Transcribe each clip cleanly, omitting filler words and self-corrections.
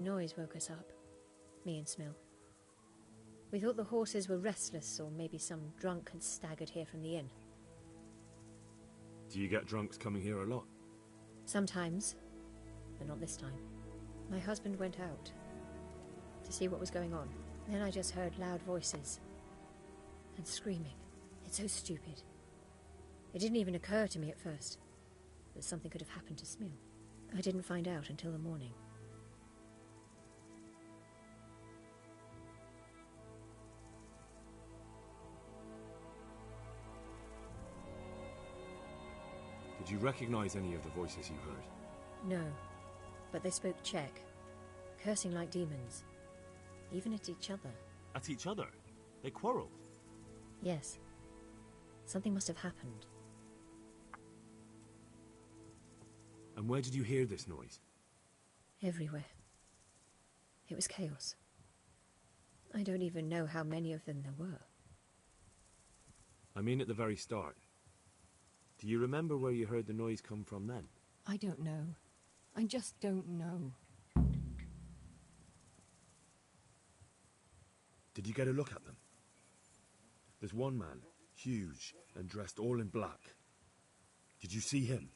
Noise woke us up, me and Smill. We thought the horses were restless, or maybe some drunk had staggered here from the inn. Do you get drunks coming here a lot? Sometimes, but not this time. My husband went out to see what was going on. Then I just heard loud voices and screaming. It's so stupid. It didn't even occur to me at first that something could have happened to Smill. I didn't find out until the morning. Did you recognize any of the voices you heard? No, but they spoke Czech, cursing like demons, even at each other. At each other? They quarreled? Yes. Something must have happened. And where did you hear this noise? Everywhere. It was chaos. I don't even know how many of them there were. I mean at the very start. Do you remember where you heard the noise come from then? I don't know. I just don't know. Did you get a look at them? There's one man, huge and dressed all in black. Did you see him?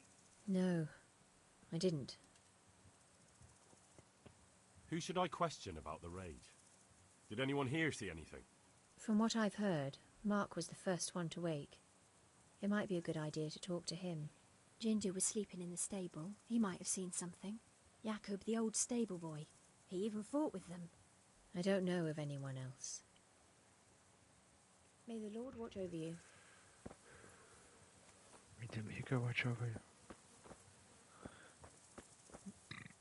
No, I didn't. Who should I question about the raid? Did anyone here see anything? From what I've heard, Mark was the first one to wake. It might be a good idea to talk to him. Jinder was sleeping in the stable. He might have seen something. Jakob, the old stable boy. He even fought with them. I don't know of anyone else. May the Lord watch over you. May the Maker watch over you.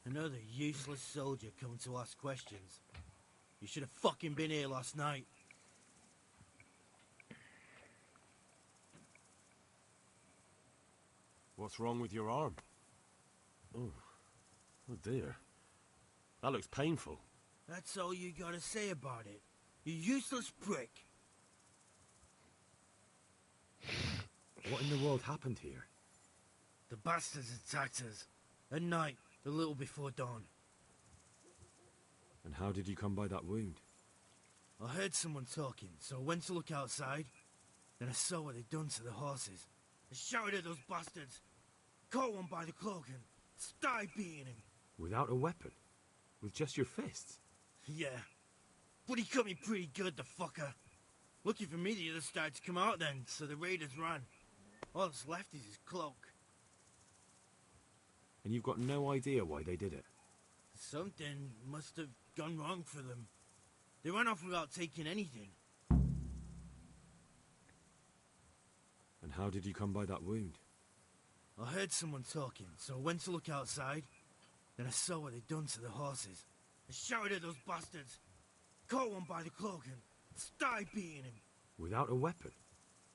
Another useless soldier come to ask questions. You should have fucking been here last night. What's wrong with your arm? Oh dear. That looks painful. That's all you gotta say about it. You useless prick. What in the world happened here? The bastards attacked us. At night, a little before dawn. And how did you come by that wound? I heard someone talking, so I went to look outside. Then I saw what they'd done to the horses. I shouted at those bastards. Caught one by the cloak and started beating him. Without a weapon? With just your fists? Yeah. But he cut me pretty good, the fucker. Lucky for me the others started to come out then, so the raiders ran. All that's left is his cloak. And you've got no idea why they did it? Something must have gone wrong for them. They ran off without taking anything. And how did you come by that wound? I heard someone talking, so I went to look outside. Then I saw what they'd done to the horses. I shouted at those bastards. Caught one by the cloak and started beating him. Without a weapon?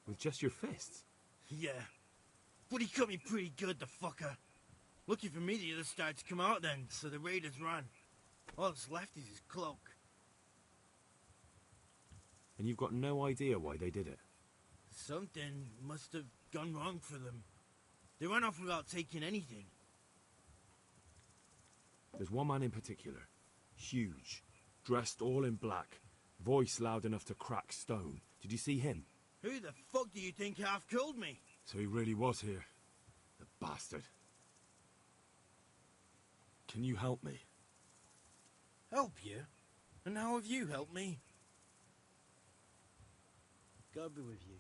With just your fists? Yeah. But he cut me pretty good, the fucker. Lucky for me the others started to come out then, so the raiders ran. All that's left is his cloak. And you've got no idea why they did it? Something must have gone wrong for them. They ran off without taking anything. There's one man in particular. Huge. Dressed all in black. Voice loud enough to crack stone. Did you see him? Who the fuck do you think half killed me? So he really was here. The bastard. Can you help me? Help you? And how have you helped me? God be with you.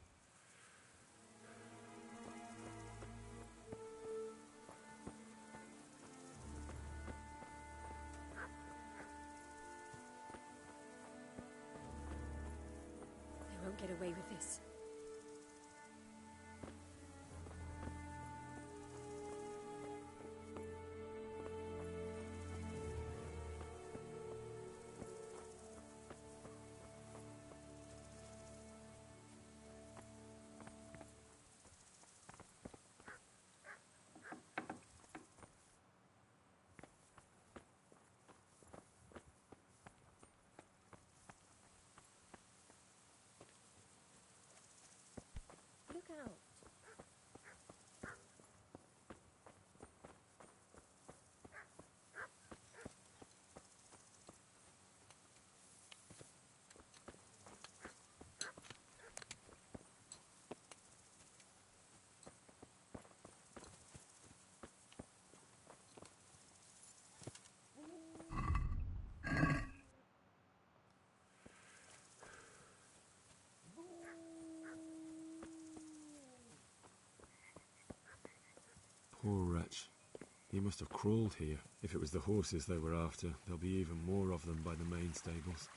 They won't get away with this. Poor wretch. He must have crawled here. If it was the horses they were after, there'll be even more of them by the main stables.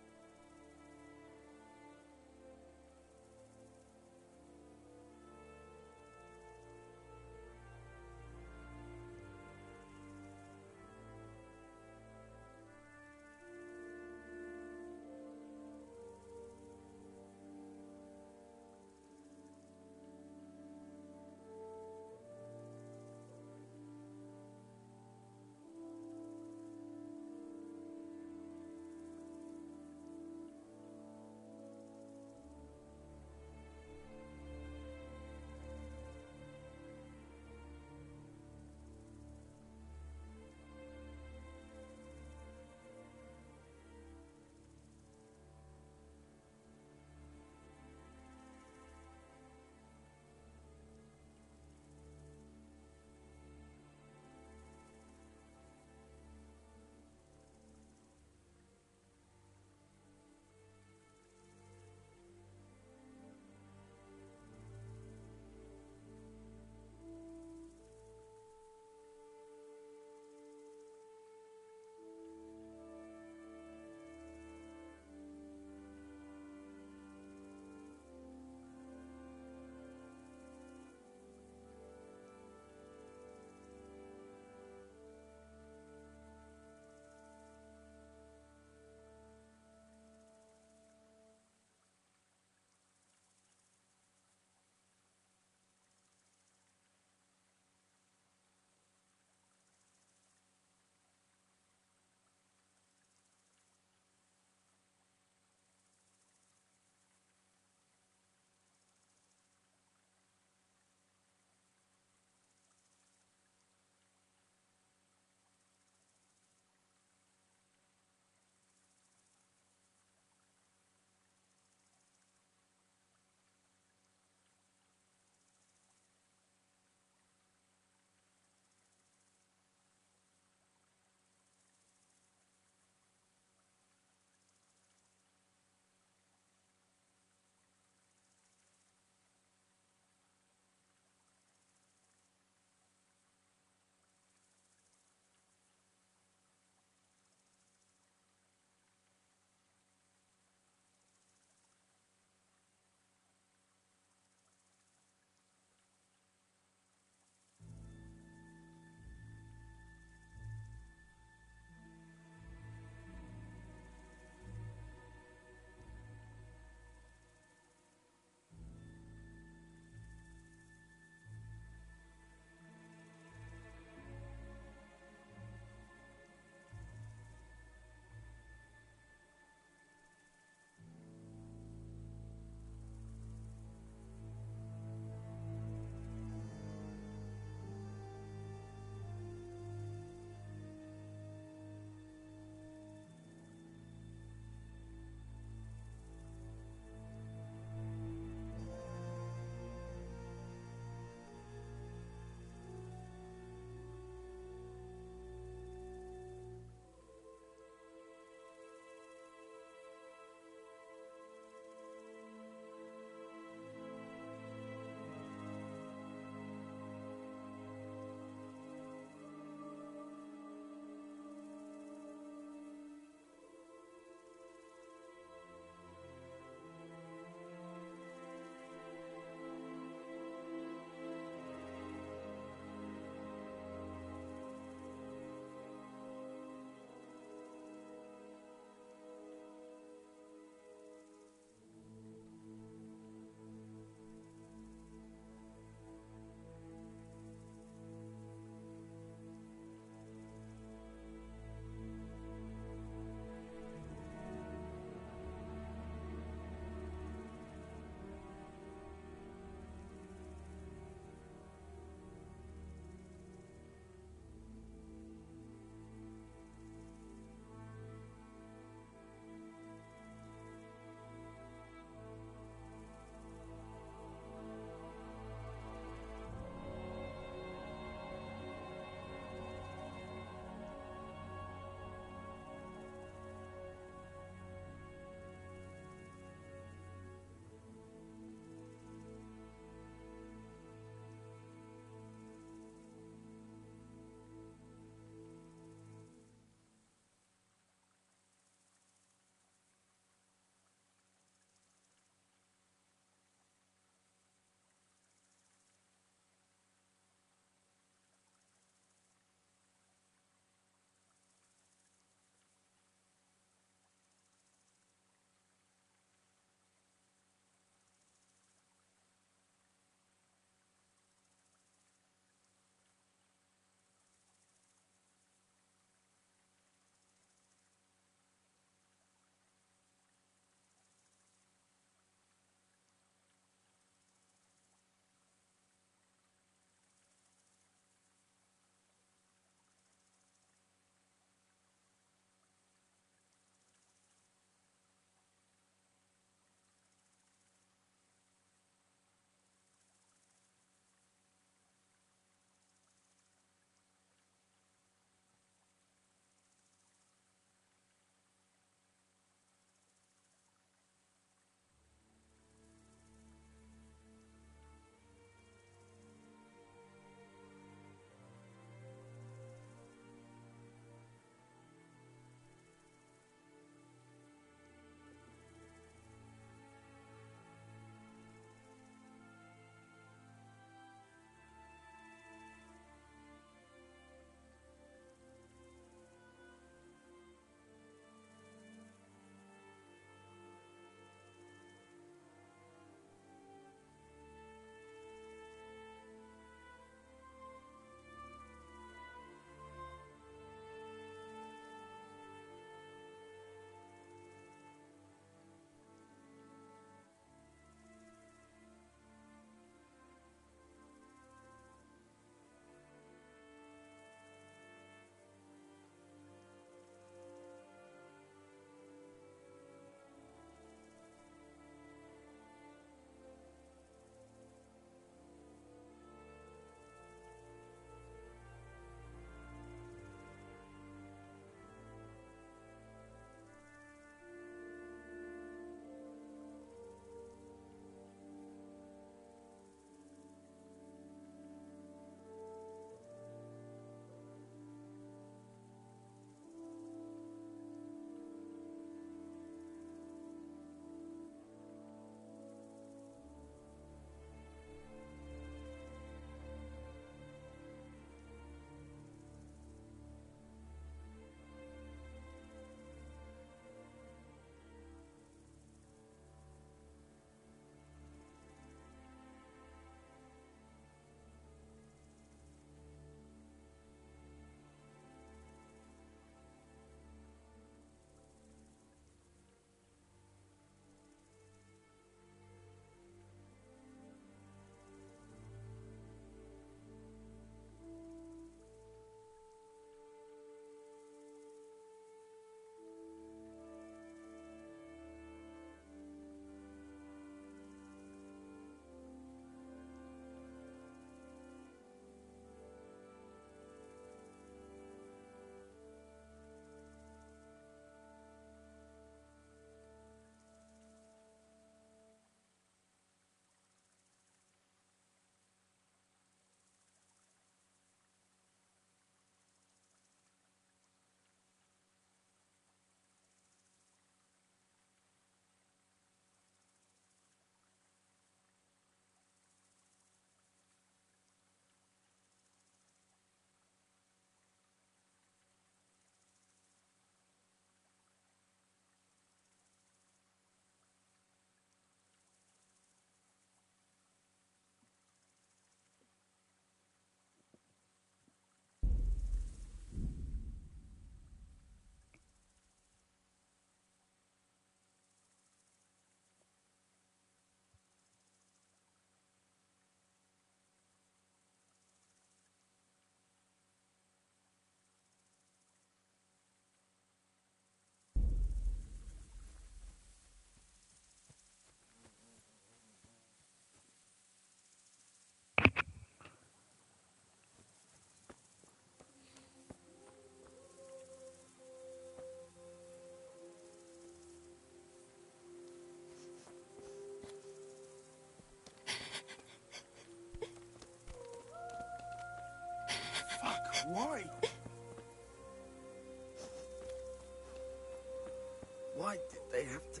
Why did they have to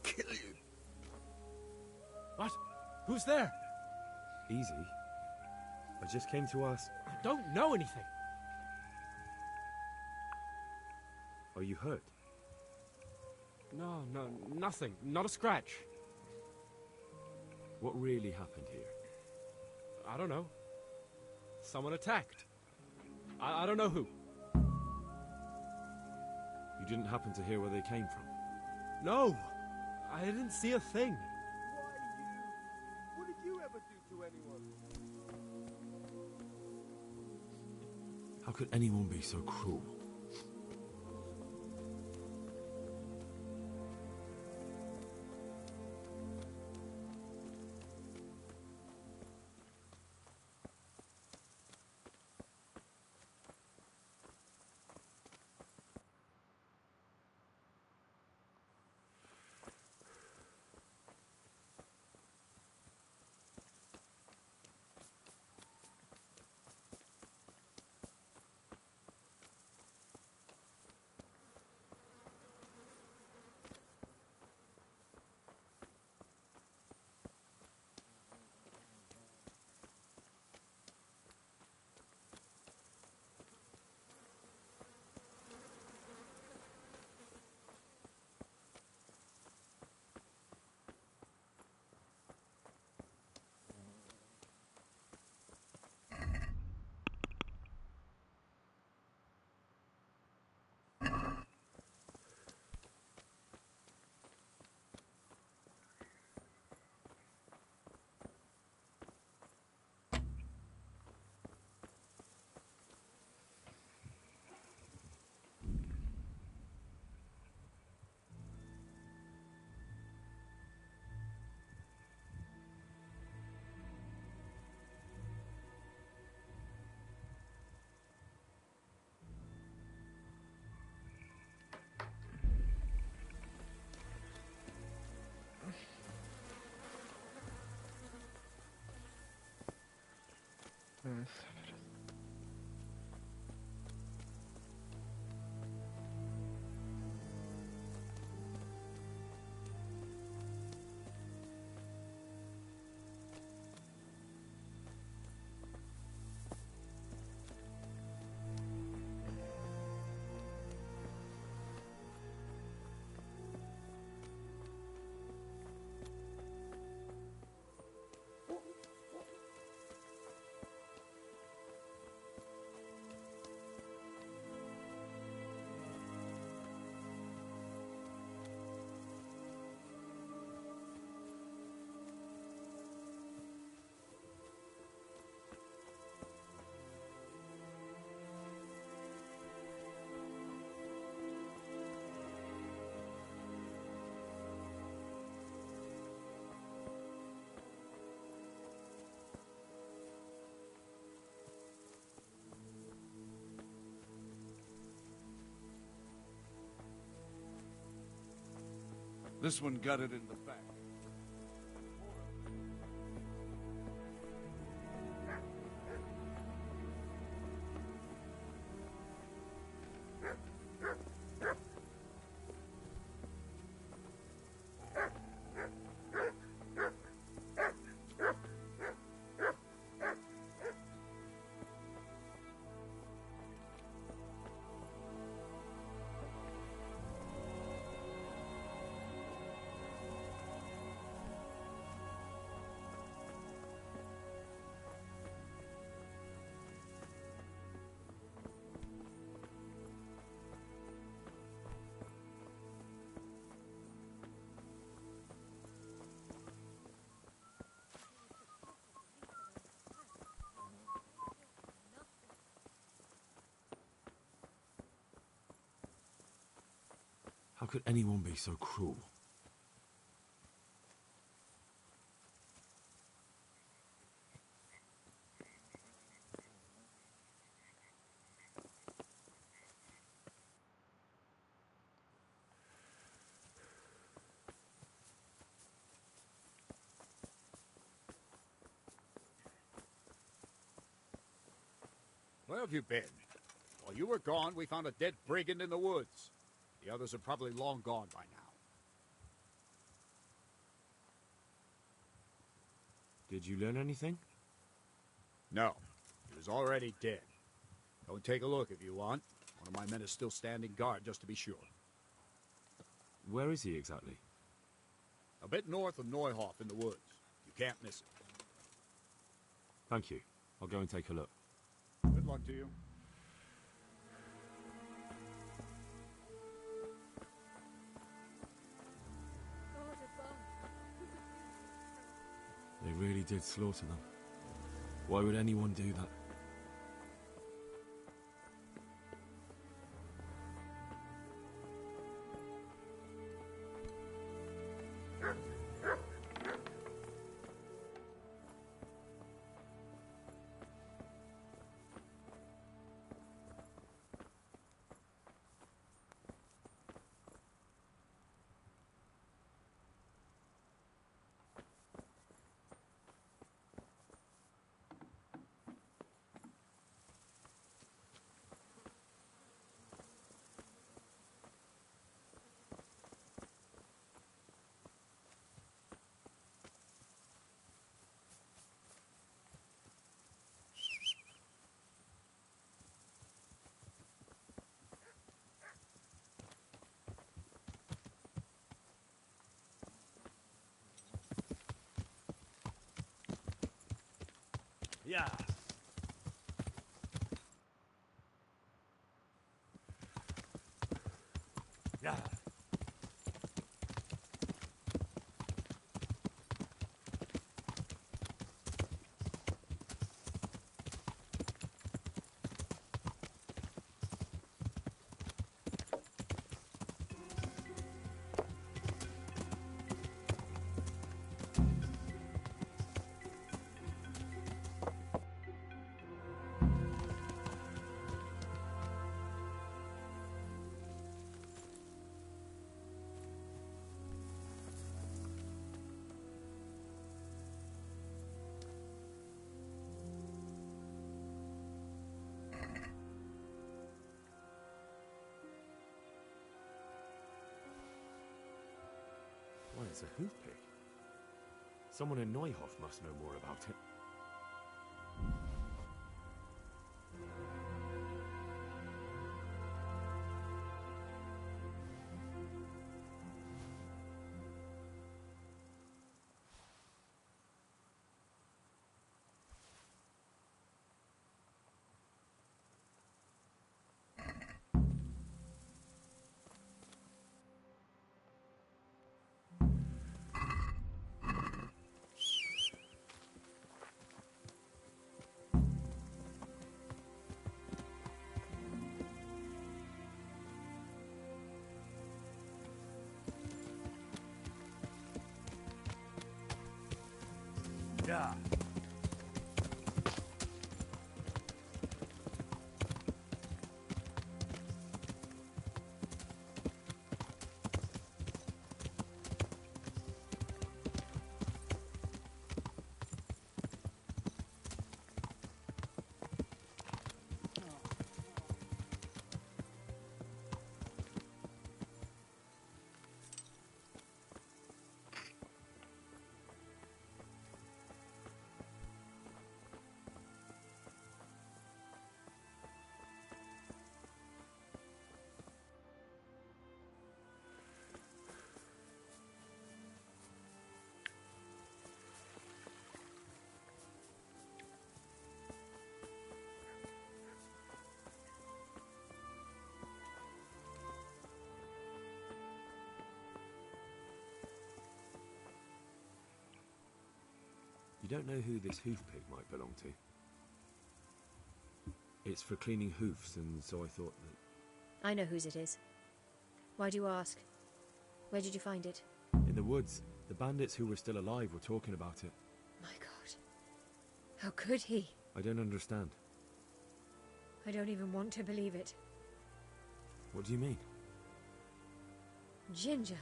kill you? What? Who's there? Easy. I just came to ask... I don't know anything. Are you hurt? No, nothing. Not a scratch. What really happened here? I don't know. Someone attacked. I don't know who. You didn't happen to hear where they came from? No, I didn't see a thing. Why you? What did you ever do to anyone? How could anyone be so cruel? This one got it in the back. How could anyone be so cruel? Where have you been? While you were gone, we found a dead brigand in the woods. The others are probably long gone by now. Did you learn anything? No, he was already dead. Go and take a look if you want. One of my men is still standing guard, just to be sure. Where is he exactly? A bit north of Neuhof in the woods. You can't miss it. Thank you. I'll go and take a look. Good luck to you. They really did slaughter them. Why would anyone do that? Yeah. Yeah. Why, it's a hoof pick. Someone in Neuhof must know more about it. Yeah. You don't know who this hoof pig might belong to? It's for cleaning hoofs, and so I thought that... I know whose it is. Why do you ask? Where did you find it? In the woods, the bandits who were still alive were talking about it. My God. How could he? I don't understand. I don't even want to believe it. What do you mean? Ginger.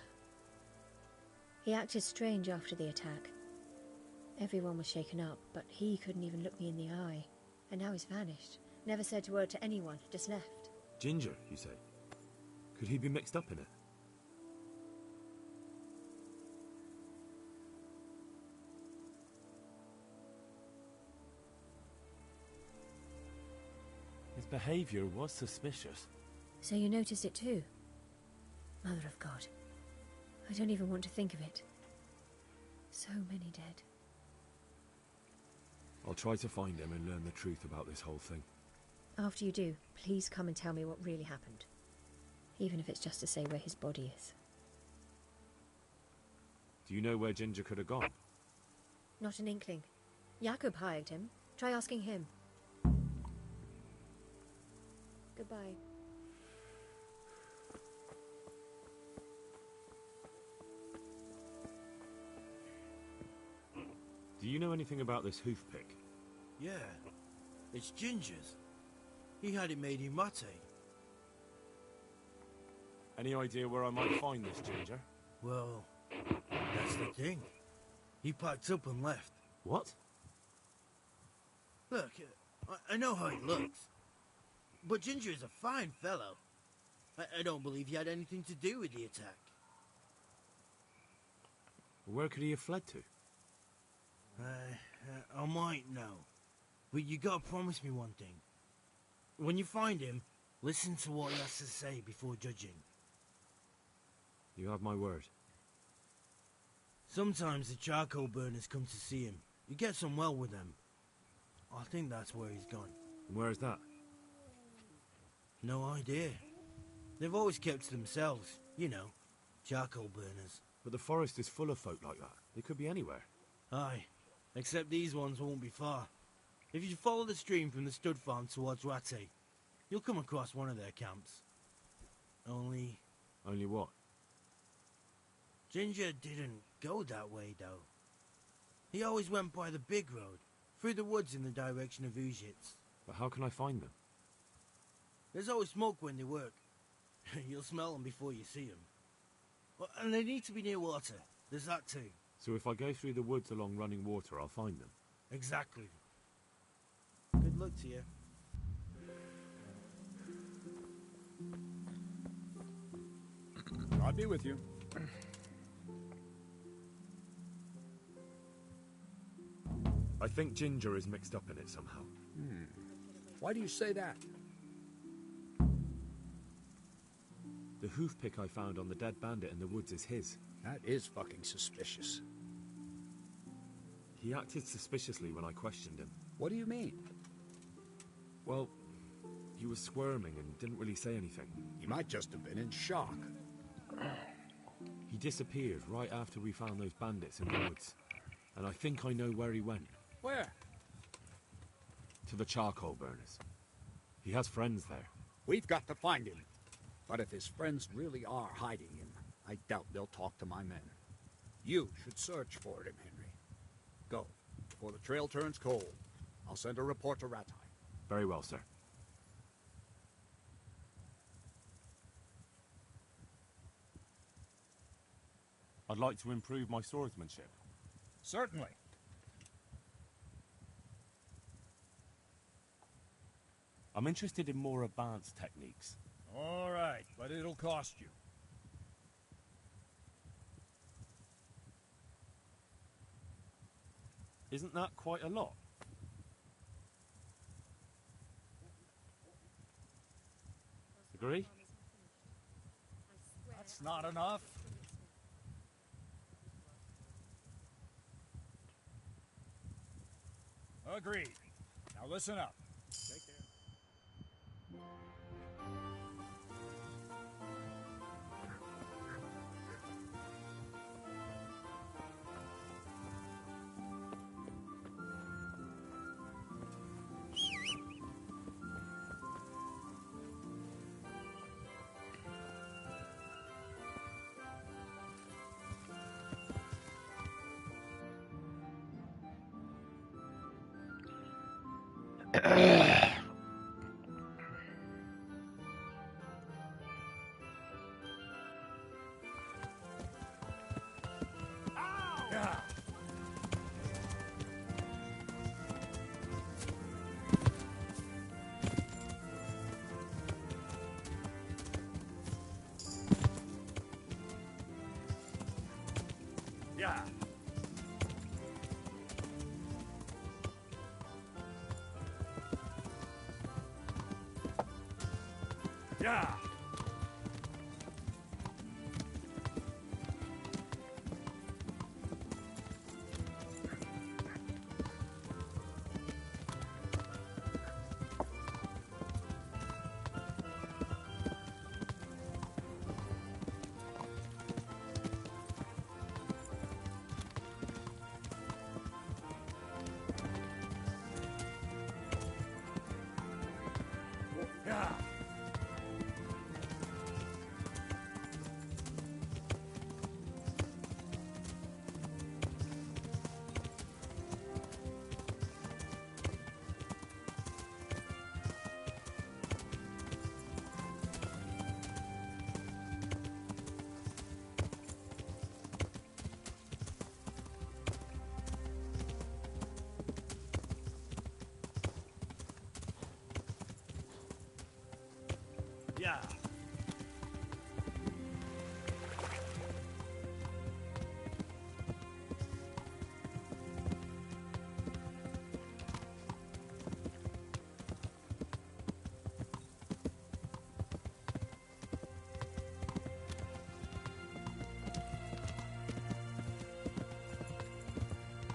He acted strange after the attack. Everyone was shaken up, but he couldn't even look me in the eye. And now he's vanished. Never said a word to anyone, just left. Ginger, you say? Could he be mixed up in it? behavior was suspicious. So you noticed it too? Mother of God. I don't even want to think of it. So many dead. I'll try to find him and learn the truth about this whole thing. After you do, please come and tell me what really happened. Even if it's just to say where his body is. Do you know where Ginger could have gone? Not an inkling. Jakob hired him. Try asking him. Goodbye. Do you know anything about this hoof pick? Yeah, it's Ginger's. He had it made in Mate. Any idea where I might find this Ginger? Well, that's the thing. He packed up and left. What? Look, I know how he looks. But Ginger is a fine fellow. I don't believe he had anything to do with the attack. Where could he have fled to? I might know. But you gotta promise me one thing. When you find him, listen to what he has to say before judging. You have my word. Sometimes the charcoal burners come to see him. He gets on well with them. I think that's where he's gone. And where is that? No idea. They've always kept to themselves, you know, charcoal burners. But the forest is full of folk like that. They could be anywhere. Aye, except these ones won't be far. If you follow the stream from the stud farm towards Rattay, you'll come across one of their camps. Only Only what? Ginger didn't go that way, though. He always went by the big road, through the woods in the direction of Uzhitz. But how can I find them? There's always smoke when they work. You'll smell them before you see them. Well, and they need to be near water. There's that too. So if I go through the woods along running water, I'll find them. Exactly. Good luck to you. I'll be with you. I think Ginger is mixed up in it somehow. Why do you say that? The hoof pick I found on the dead bandit in the woods is his. That is fucking suspicious. He acted suspiciously when I questioned him. What do you mean? Well, he was squirming and didn't really say anything. He might just have been in shock. He disappeared right after we found those bandits in the woods. And I think I know where he went. Where? To the charcoal burners. He has friends there. We've got to find him. But if his friends really are hiding him, I doubt they'll talk to my men. You should search for him, Henry. Go, before the trail turns cold. I'll send a report to Rattay. Very well, sir. I'd like to improve my swordsmanship. Certainly. I'm interested in more advanced techniques. All right, but it'll cost you. Isn't that quite a lot? Agree? That's not enough. Agreed. Now listen up. Take care. Yeah. Yeah. Yeah. Yeah.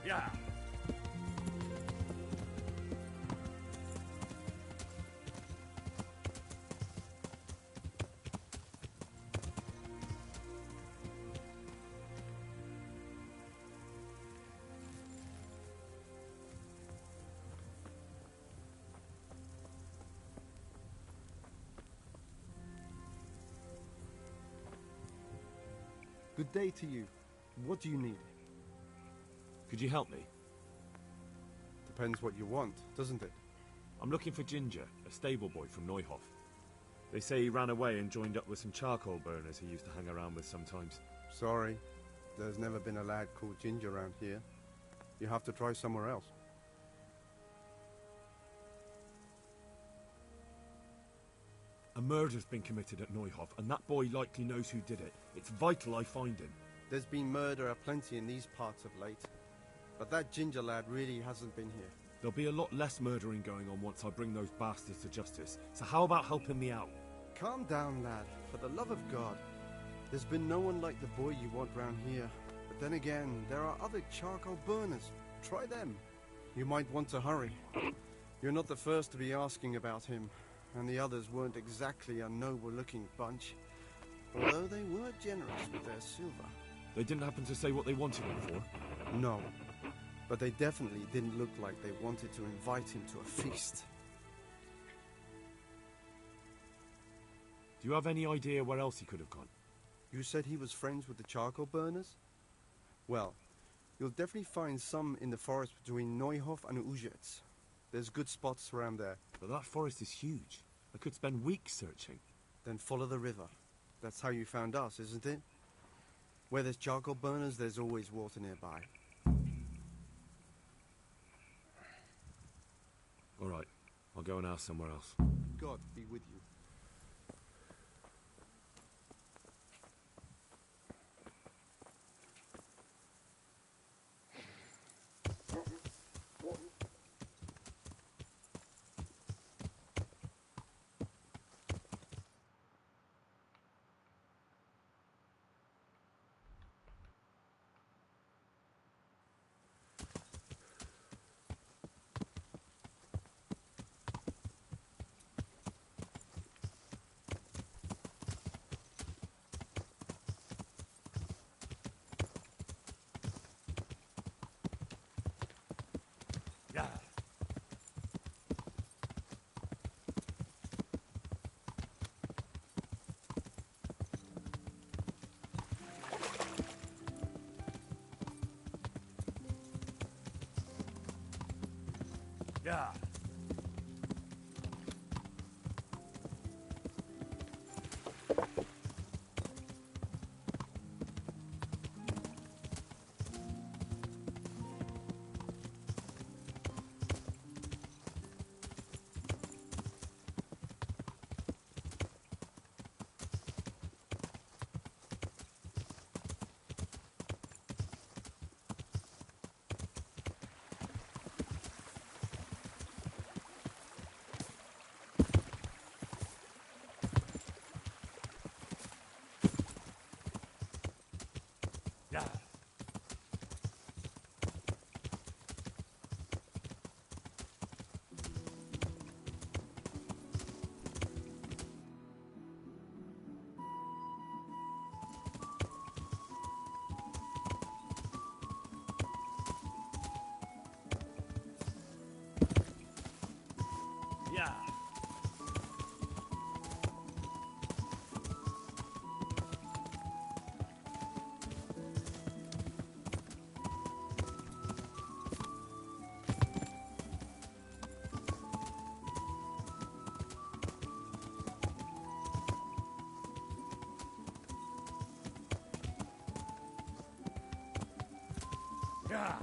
Yeah. Good day to you. What do you need? Could you help me? Depends what you want, doesn't it? I'm looking for Ginger, a stable boy from Neuhof. They say he ran away and joined up with some charcoal burners he used to hang around with sometimes. Sorry, there's never been a lad called Ginger around here. You have to try somewhere else. A murder's been committed at Neuhof, and that boy likely knows who did it. It's vital I find him. There's been murder aplenty in these parts of late. But that Ginger lad really hasn't been here. There'll be a lot less murdering going on once I bring those bastards to justice. So how about helping me out? Calm down, lad. For the love of God. There's been no one like the boy you want round here. But then again, there are other charcoal burners. Try them. You might want to hurry. You're not the first to be asking about him. And the others weren't exactly a noble-looking bunch. Although they were generous with their silver. They didn't happen to say what they wanted him for? No. But they definitely didn't look like they wanted to invite him to a feast. Do you have any idea where else he could have gone? You said he was friends with the charcoal burners? Well, you'll definitely find some in the forest between Neuhof and Uzhitz. There's good spots around there. But that forest is huge. I could spend weeks searching. Then follow the river. That's how you found us, isn't it? Where there's charcoal burners, there's always water nearby. All right, I'll go and ask somewhere else. God be with you. Yeah. Yeah. Yeah. Yeah. Yeah.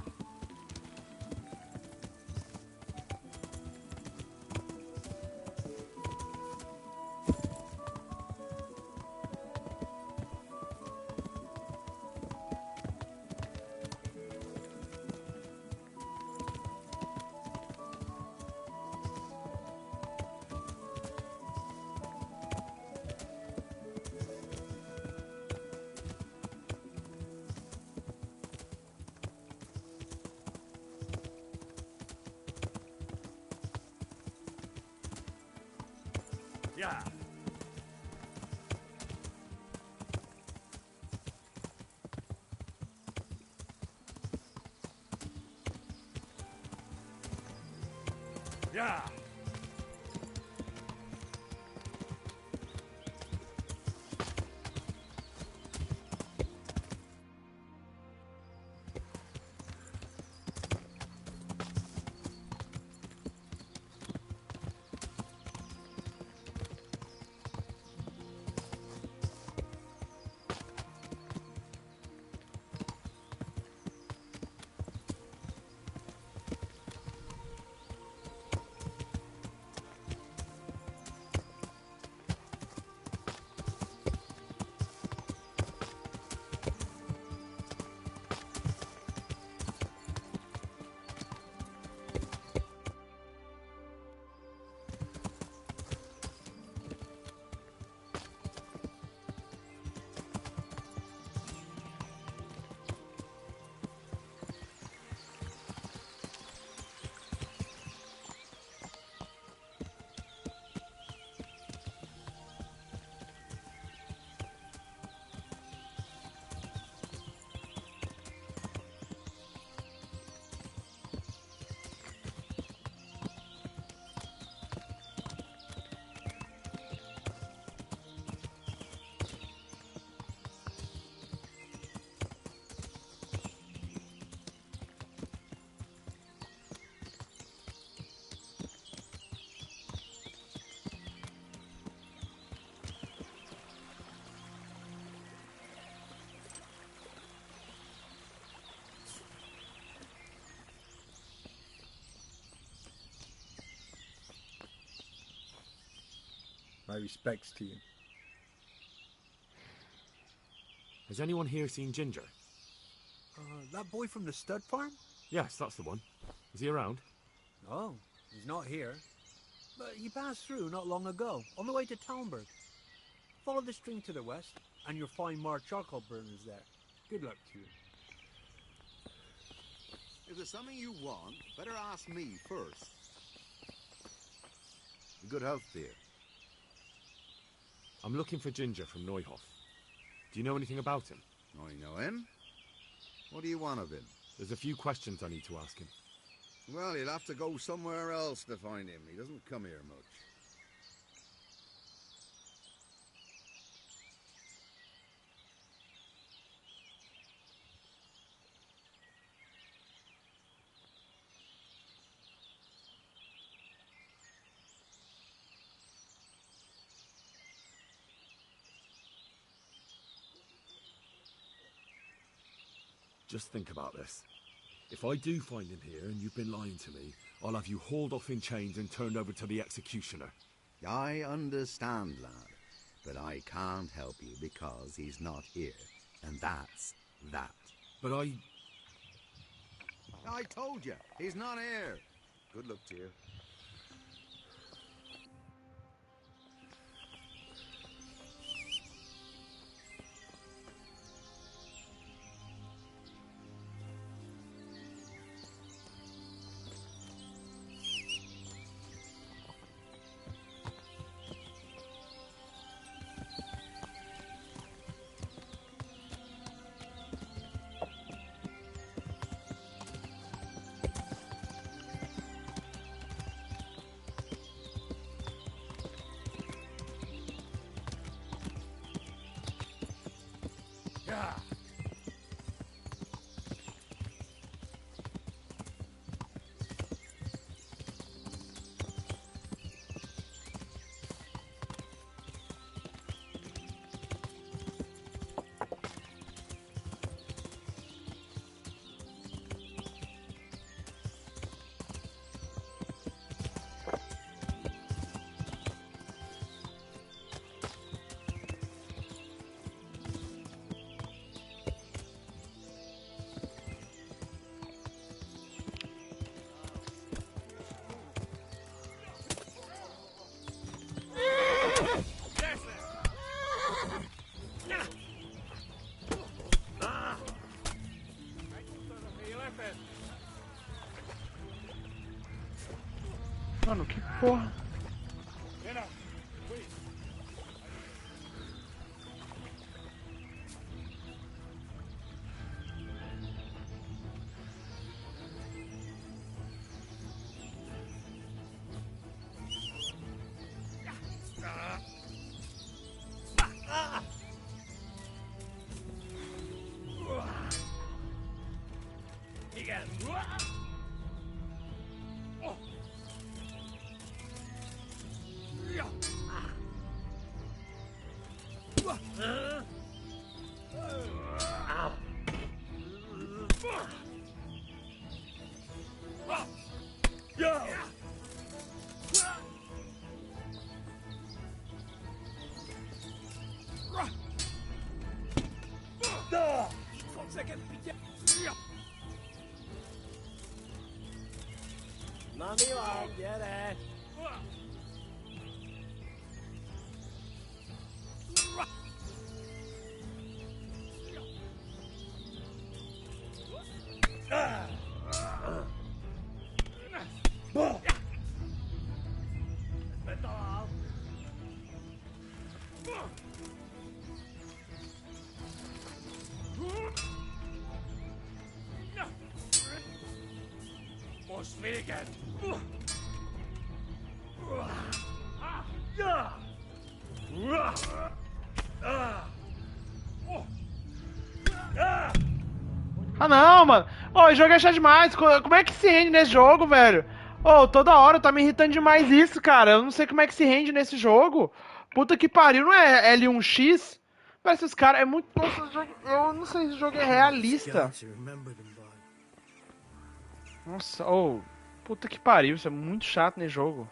Yeah. Yeah. My respects to you. Has anyone here seen Ginger? That boy from the stud farm? Yes, that's the one. Is he around? No, he's not here. But he passed through not long ago, on the way to Talmberg. Follow the stream to the west, and you'll find more charcoal burners there. Good luck to you. If there's something you want, better ask me first. Good health, dear. I'm looking for Ginger from Neuhof. Do you know anything about him? I know him. What do you want of him? There's a few questions I need to ask him. Well, you'll have to go somewhere else to find him. He doesn't come here much. Just think about this. If I do find him here and you've been lying to me, I'll have you hauled off in chains and turned over to the executioner. I understand, lad, but I can't help you because he's not here, and that's that. But I told you, he's not here. Good luck to you. Mano, que porra. Ah não, mano. Ô, o jogo é chato demais. Como é que se rende nesse jogo, velho? Ô, toda hora tá me irritando demais isso, cara. Eu não sei como é que se rende nesse jogo. Puta que pariu, não é L1X? Parece os caras. É muito. Nossa, eu não sei se o jogo é realista. Nossa, ô. Puta que pariu, isso é muito chato nesse jogo.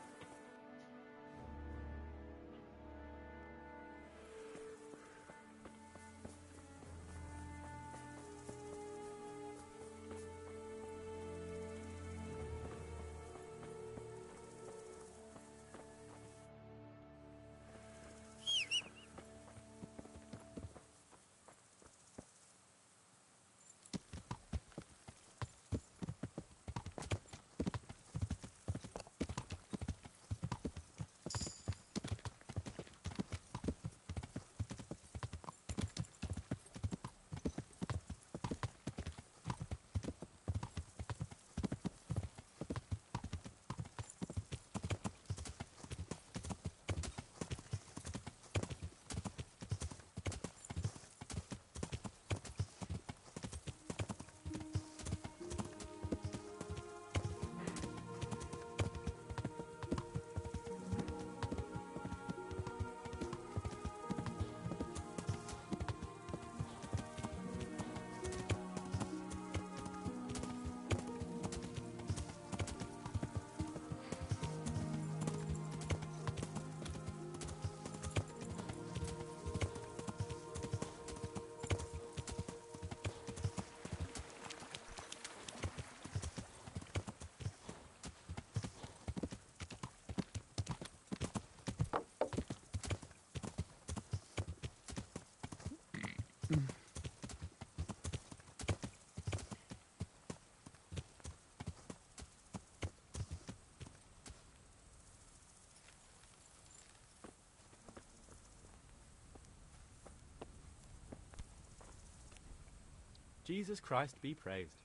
Jesus Christ be praised.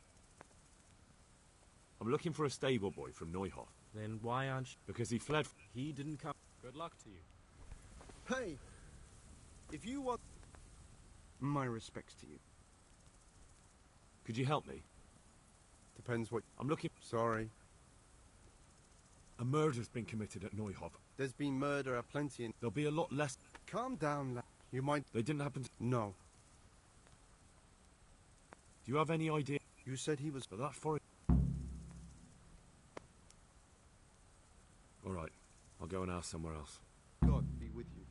I'm looking for a stable boy from Neuhof. Then why aren't you? Because he fled. He didn't come. Good luck to you. Hey, if you want... My respects to you. Could you help me? Depends what... I'm looking... Sorry. A murder's been committed at Neuhof. There's been murder aplenty in... There'll be a lot less... Calm down, lad. You might... They didn't happen to... No. Do you have any idea? You said he was... But that for... Alright, I'll go and ask somewhere else. God be with you.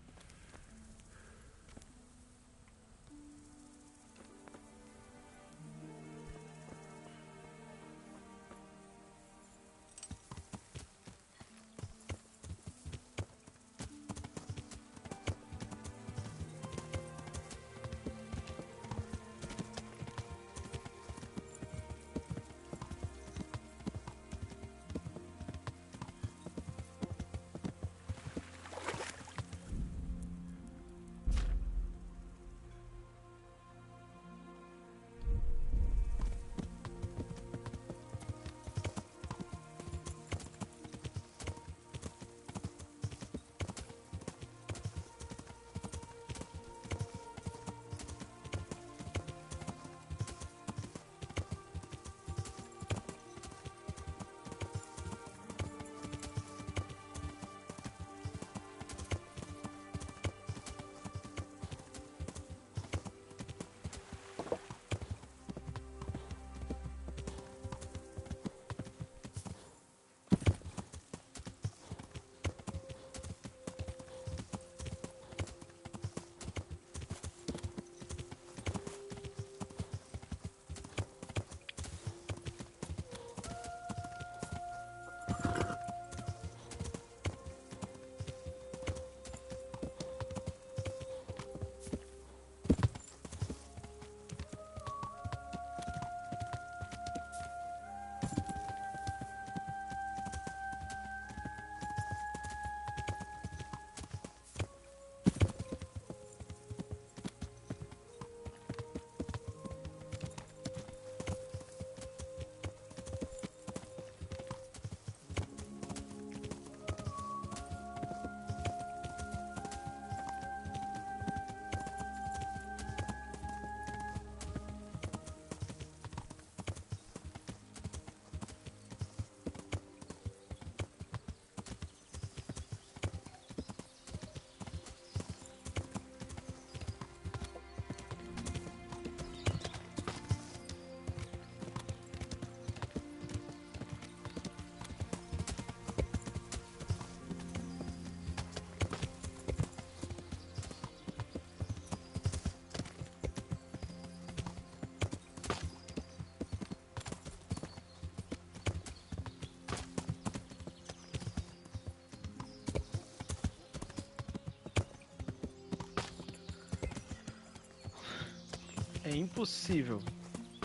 É impossível.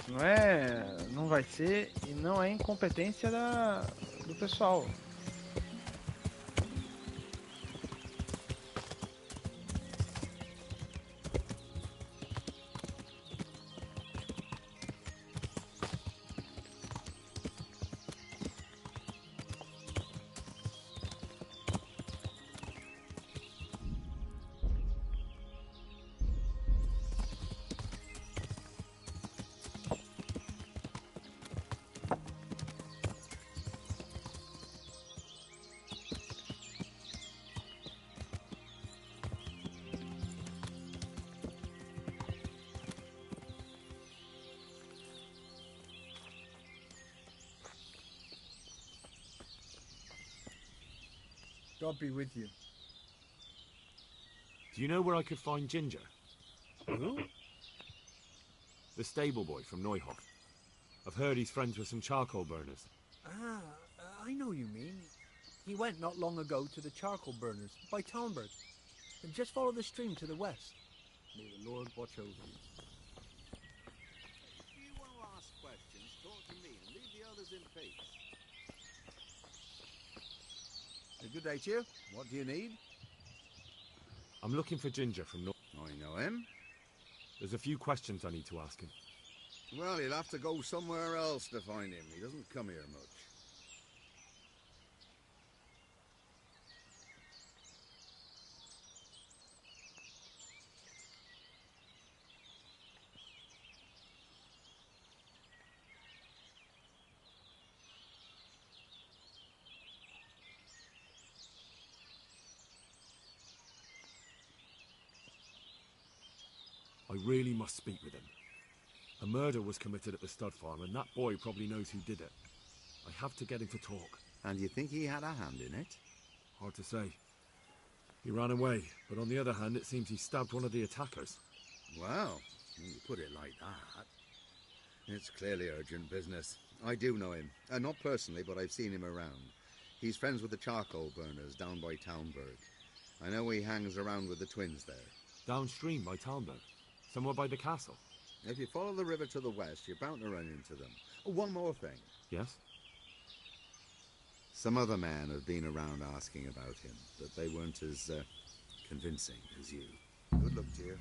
Não é. Não vai ser e não é incompetência do pessoal. God be with you. Do you know where I could find Ginger? Who? The stable boy from Neuhof. I've heard he's friends with some charcoal burners. Ah, I know you mean. He went not long ago to the charcoal burners by Talmberg. And just follow the stream to the west. May the Lord watch over you. If you want to ask questions, talk to me and leave the others in peace. Good day to you. What do you need? I'm looking for Ginger from Neuhof. I know him. There's a few questions I need to ask him. Well, you'll have to go somewhere else to find him. He doesn't come here much. I really must speak with him. A murder was committed at the stud farm, and that boy probably knows who did it. I have to get him to talk. And you think he had a hand in it? Hard to say. He ran away, but on the other hand, it seems he stabbed one of the attackers. Well, when you put it like that, it's clearly urgent business. I do know him. Not personally, but I've seen him around. He's friends with the charcoal burners down by Talmberg. I know he hangs around with the twins there. Downstream by Talmberg? Somewhere by the castle? If you follow the river to the west, you're bound to run into them. Oh, one more thing. Yes? Some other men have been around asking about him, but they weren't as convincing as you. Good luck to you.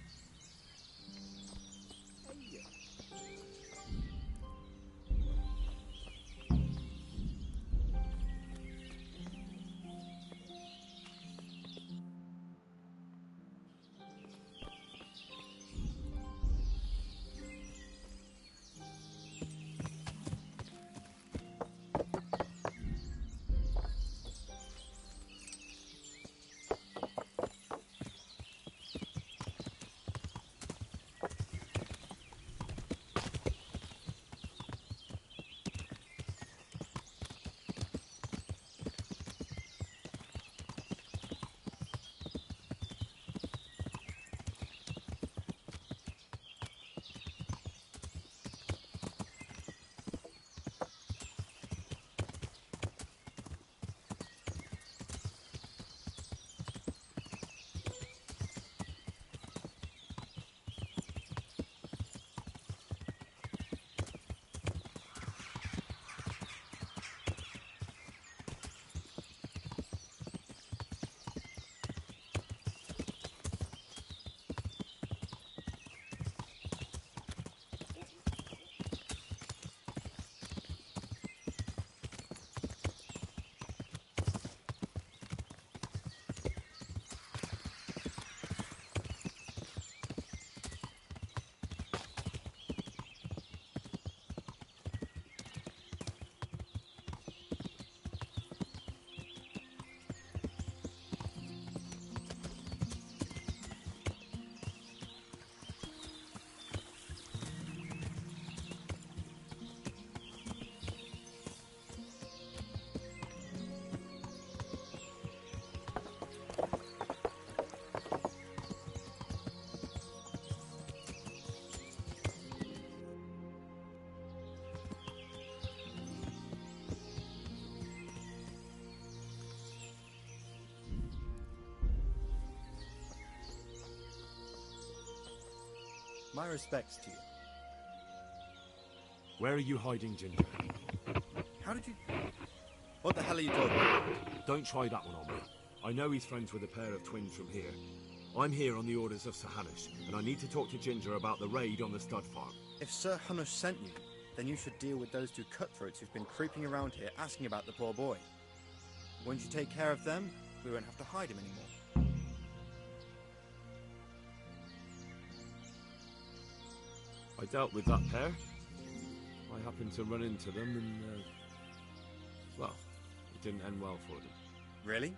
My respects to you. Where are you hiding Ginger? How did you... What the hell are you talking about? Don't try that one on me. I know he's friends with a pair of twins from here. I'm here on the orders of Sir Hanush, and I need to talk to Ginger about the raid on the stud farm. If Sir Hanush sent you, then you should deal with those two cutthroats who've been creeping around here asking about the poor boy. Once you take care of them, we won't have to hide him anymore. I dealt with that pair. I happened to run into them and, well, it didn't end well for them. Really?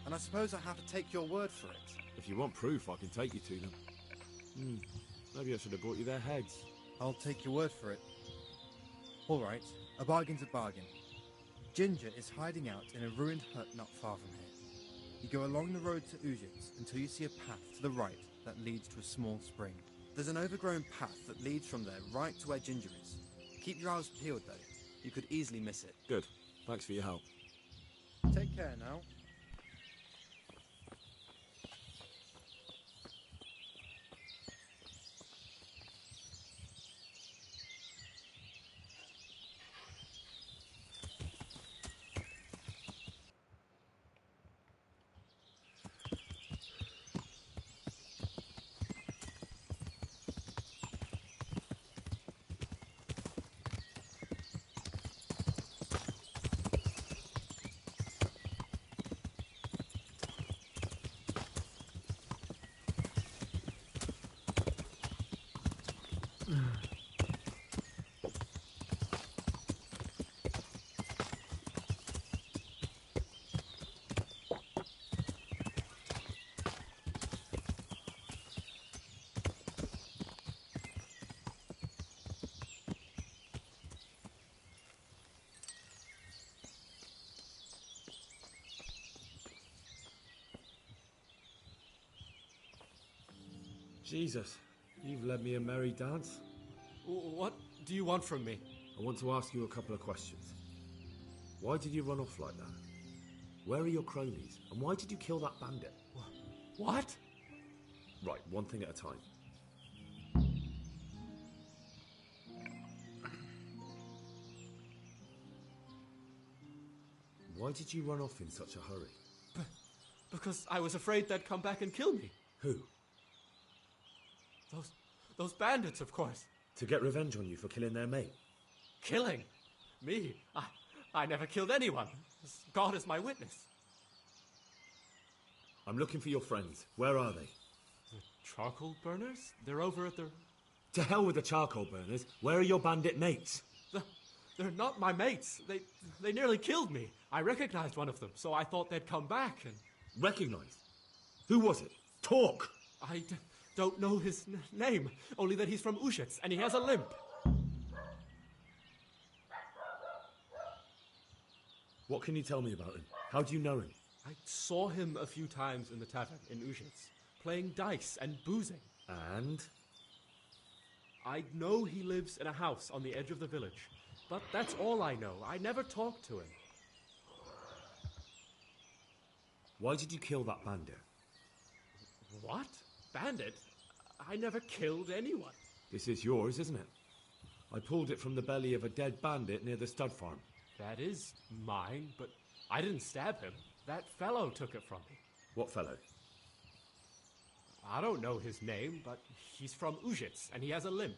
And I suppose I have to take your word for it. If you want proof, I can take you to them. Maybe I should have brought you their heads. I'll take your word for it. All right, a bargain's a bargain. Ginger is hiding out in a ruined hut not far from here. You go along the road to Ujits until you see a path to the right that leads to a small spring. There's an overgrown path that leads from there right to where Ginger is. Keep your eyes peeled, though. You could easily miss it. Good. Thanks for your help. Take care now. Jesus, you've led me a merry dance. What do you want from me? I want to ask you a couple of questions. Why did you run off like that? Where are your cronies? And why did you kill that bandit? What? Right, one thing at a time. Why did you run off in such a hurry? Because I was afraid they'd come back and kill me. Who? Those bandits, of course. To get revenge on you for killing their mate? Killing? Me? I never killed anyone. God is my witness. I'm looking for your friends. Where are they? The charcoal burners? They're over at the... To hell with the charcoal burners. Where are your bandit mates? They're not my mates. They nearly killed me. I recognized one of them, so I thought they'd come back and... Recognized? Who was it? Talk! I don't know his name, only that he's from Ujits, and he has a limp. What can you tell me about him? How do you know him? I saw him a few times in the tavern in Ujits, playing dice and boozing. And? I know he lives in a house on the edge of the village, but that's all I know. I never talked to him. Why did you kill that bandit? What? Bandit? I never killed anyone. This is yours, isn't it? I pulled it from the belly of a dead bandit near the stud farm. That is mine, but I didn't stab him. That fellow took it from me. What fellow? I don't know his name, but he's from Ujits, and he has a limp.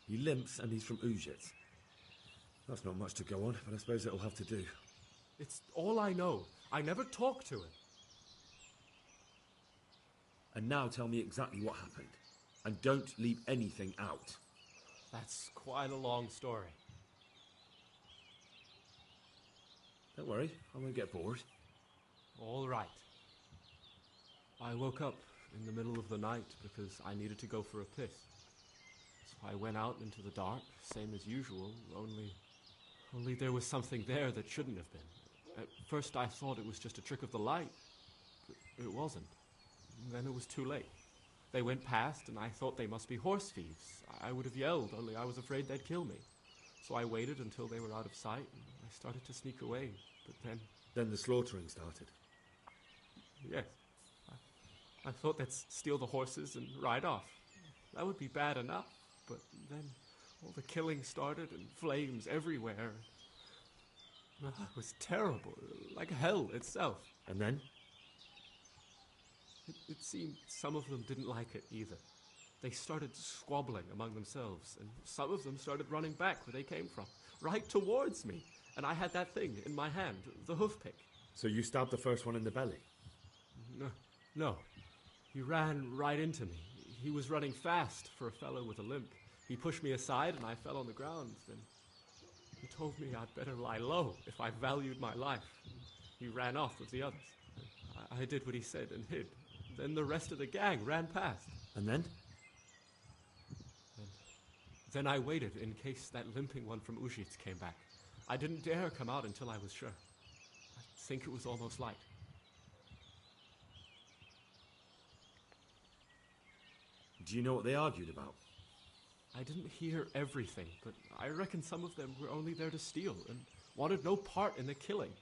He limps and he's from Ujits. That's not much to go on, but I suppose it'll have to do. It's all I know. I never talked to him. And now tell me exactly what happened. And don't leave anything out. That's quite a long story. Don't worry, I won't get bored. All right. I woke up in the middle of the night because I needed to go for a piss. So I went out into the dark, same as usual, only there was something there that shouldn't have been. At first I thought it was just a trick of the light, but it wasn't. Then it was too late. They went past, and I thought they must be horse thieves. I would have yelled, only I was afraid they'd kill me. So I waited until they were out of sight, and I started to sneak away. But then... Then the slaughtering started? Yes. I thought they'd steal the horses and ride off. That would be bad enough. But then, all the killing started and flames everywhere. It was terrible, like hell itself. And then? It seemed some of them didn't like it either. They started squabbling among themselves, and some of them started running back where they came from, right towards me. And I had that thing in my hand, the hoof pick. So you stabbed the first one in the belly? No. He ran right into me. He was running fast for a fellow with a limp. He pushed me aside and I fell on the ground. Then he told me I'd better lie low if I valued my life. He ran off with the others. I did what he said and hid. Then the rest of the gang ran past. And then? Then I waited in case that limping one from Ujits came back. I didn't dare come out until I was sure. I think it was almost light. Do you know what they argued about? I didn't hear everything, but I reckon some of them were only there to steal and wanted no part in the killing.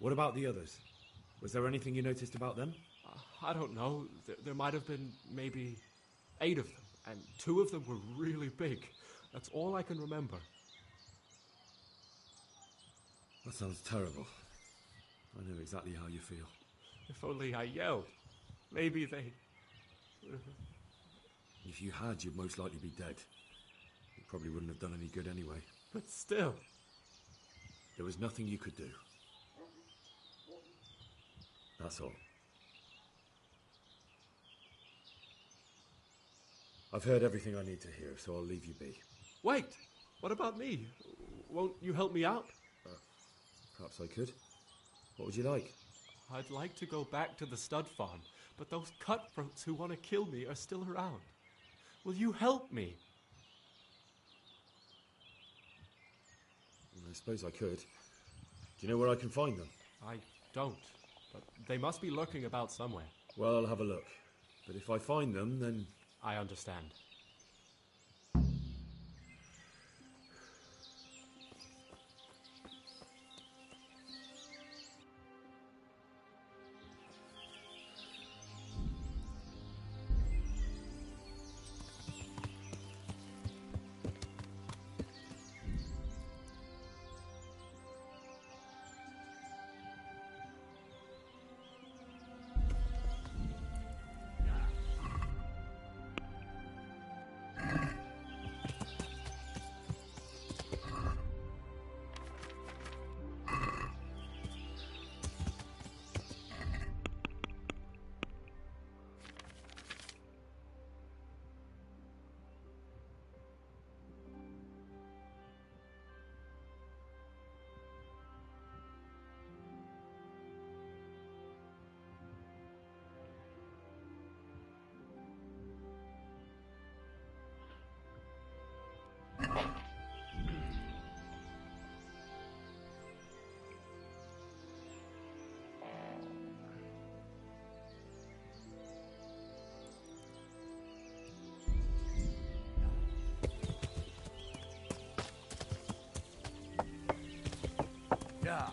What about the others? Was there anything you noticed about them? I don't know. There might have been maybe 8 of them, and 2 of them were really big. That's all I can remember. That sounds terrible. I know exactly how you feel. If only I yelled. Maybe they... If you had, you'd most likely be dead. It probably wouldn't have done any good anyway. But still... There was nothing you could do. That's all. I've heard everything I need to hear, so I'll leave you be. Wait! What about me? Won't you help me out? Perhaps I could. What would you like? I'd like to go back to the stud farm, but those cutthroats who want to kill me are still around. Will you help me? I suppose I could. Do you know where I can find them? I don't, but they must be lurking about somewhere. Well, I'll have a look. But if I find them, then... I understand. Yeah.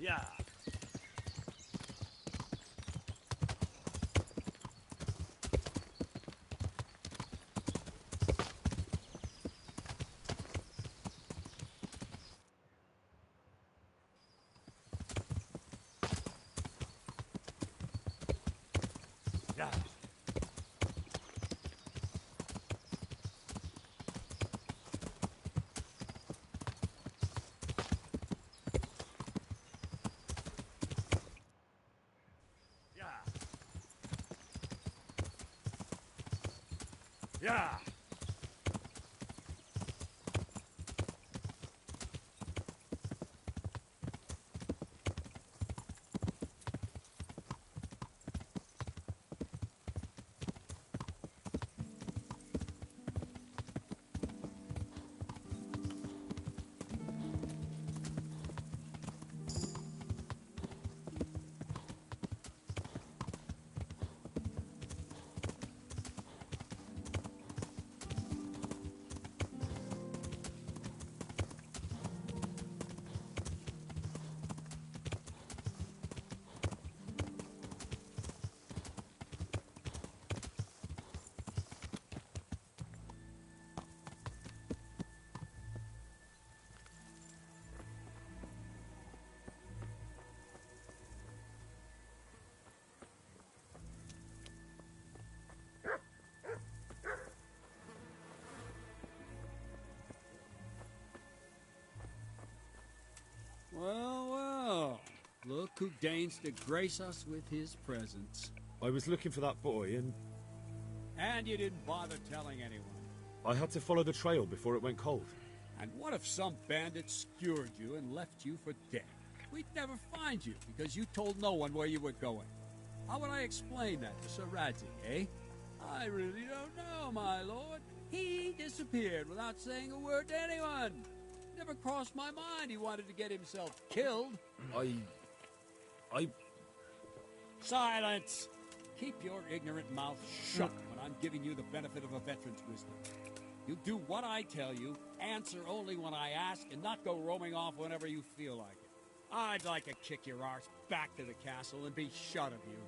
Yeah. Yeah. Yeah. Well, well. Look who deigns to grace us with his presence. I was looking for that boy, and And you didn't bother telling anyone. I had to follow the trail before it went cold. And what if some bandit skewered you and left you for dead? We'd never find you because you told no one where you were going. How would I explain that to Sir Radzi, eh? I really don't know, my lord. He disappeared without saying a word to anyone. Never crossed my mind he wanted to get himself killed. I... Silence! Keep your ignorant mouth shut when I'm giving you the benefit of a veteran's wisdom. You do what I tell you, answer only when I ask, and not go roaming off whenever you feel like it. I'd like to kick your arse back to the castle and be shut of you.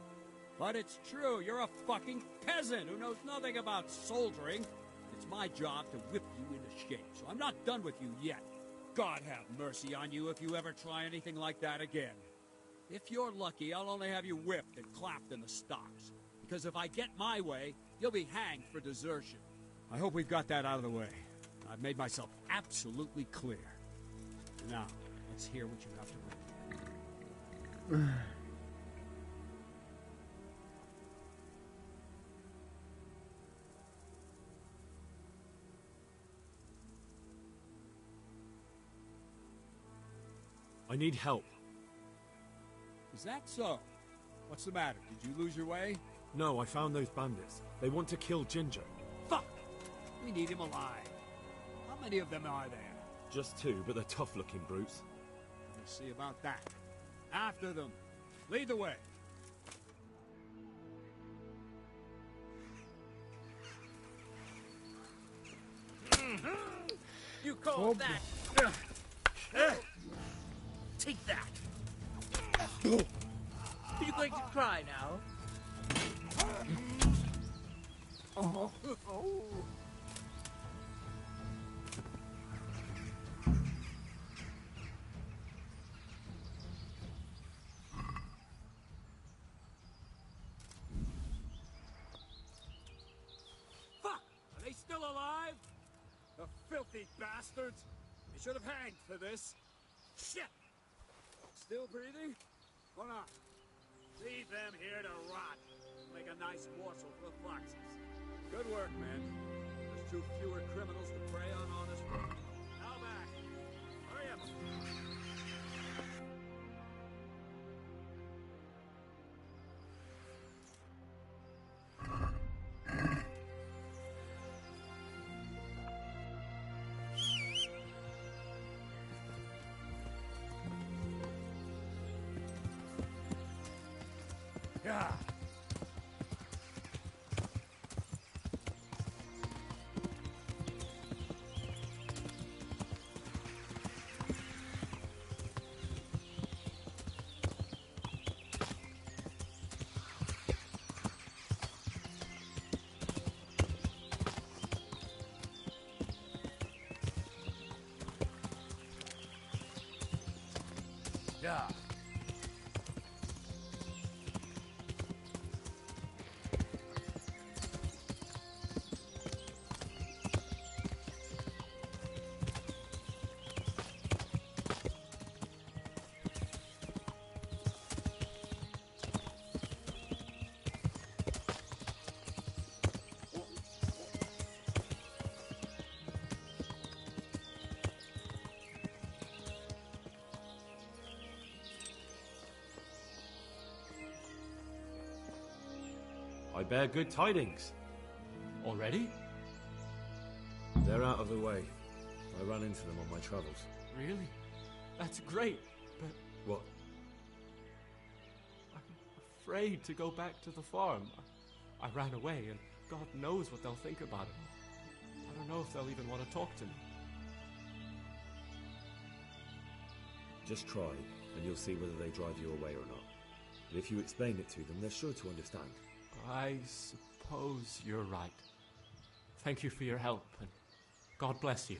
But it's true, you're a fucking peasant who knows nothing about soldiering. It's my job to whip you into shape, so I'm not done with you yet. God have mercy on you if you ever try anything like that again. If you're lucky, I'll only have you whipped and clapped in the stocks. Because if I get my way, you'll be hanged for desertion. I hope we've got that out of the way. I've made myself absolutely clear. Now, let's hear what you have to report. I need help. Is that so? What's the matter? Did you lose your way? No, I found those bandits. They want to kill Ginger. Fuck! We need him alive. How many of them are there? Just two, but they're tough-looking brutes. Let's see about that. After them. Lead the way. You call that? Take that. Are you going to cry now? Oh. Fuck! Are they still alive? The filthy bastards! They should have hanged for this. Shit! Still breathing? Or not? Leave them here to rot. Make a nice morsel for the foxes. Good work, men. There's two fewer criminals to prey on honest folk. Now back. Hurry up. Yeah. Yeah. I bear good tidings. Already? They're out of the way. I ran into them on my travels. Really? That's great, but What? I'm afraid to go back to the farm. I ran away, and God knows what they'll think about it. I don't know if they'll even want to talk to me. Just try, and you'll see whether they drive you away or not. And if you explain it to them, they're sure to understand. I suppose you're right. Thank you for your help, and God bless you.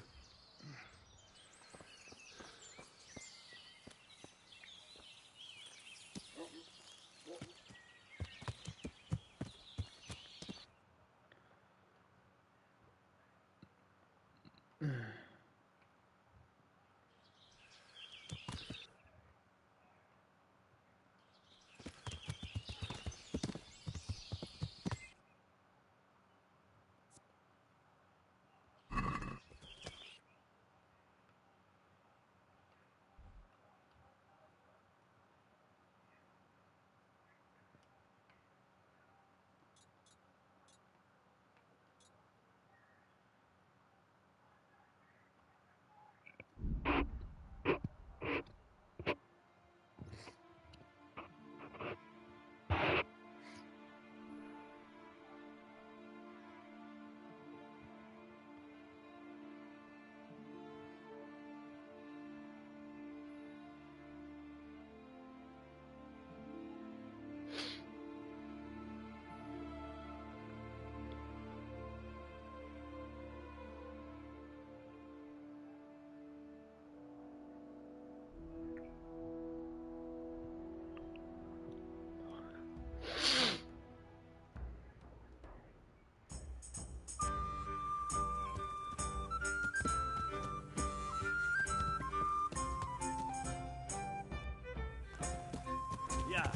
Yeah.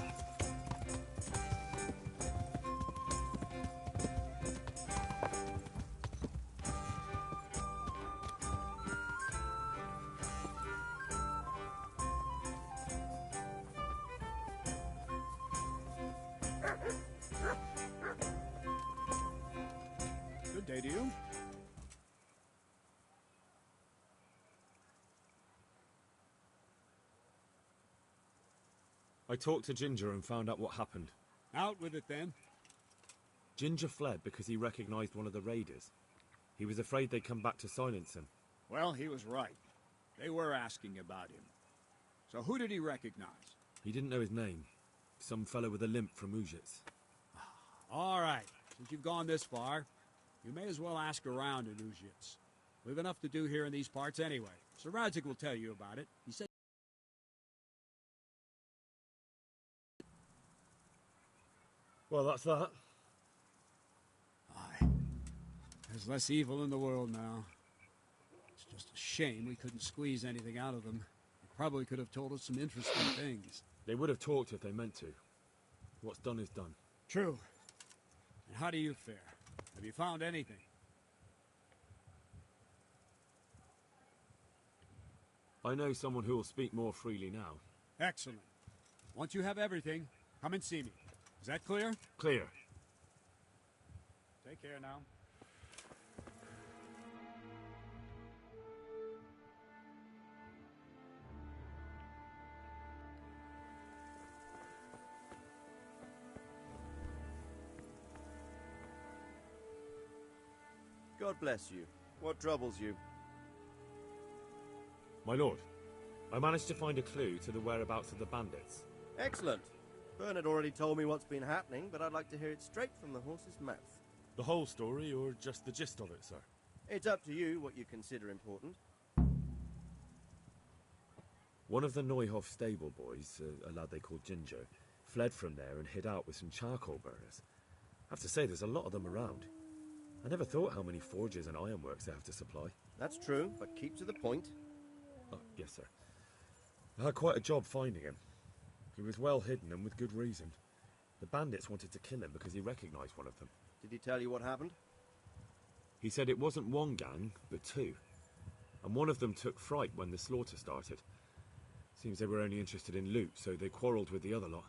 Good day to you. I talked to Ginger and found out what happened. Out with it then. Ginger fled because he recognized one of the raiders. He was afraid they'd come back to silence him. Well, he was right. They were asking about him. So who did he recognize? He didn't know his name. Some fellow with a limp from Ujits. All right. Since you've gone this far, you may as well ask around in Ujits. We've enough to do here in these parts anyway. Sir Radzik will tell you about it. He said... Well, that's that. Aye. There's less evil in the world now. It's just a shame we couldn't squeeze anything out of them. They probably could have told us some interesting things. They would have talked if they meant to. What's done is done. True. And how do you fare? Have you found anything? I know someone who will speak more freely now. Excellent. Once you have everything, come and see me. Is that clear? Clear. Take care now. God bless you. What troubles you? My lord, I managed to find a clue to the whereabouts of the bandits. Excellent. Bernard already told me what's been happening, but I'd like to hear it straight from the horse's mouth. The whole story, or just the gist of it, sir? It's up to you what you consider important. One of the Neuhoff stable boys, a lad they called Ginger, fled from there and hid out with some charcoal burners. I have to say, there's a lot of them around. I never thought how many forges and ironworks they have to supply. That's true, but keep to the point. Oh, yes, sir. I had quite a job finding him. He was well hidden and with good reason. The bandits wanted to kill him because he recognised one of them. Did he tell you what happened? He said it wasn't one gang, but two. And one of them took fright when the slaughter started. Seems they were only interested in loot, so they quarrelled with the other lot.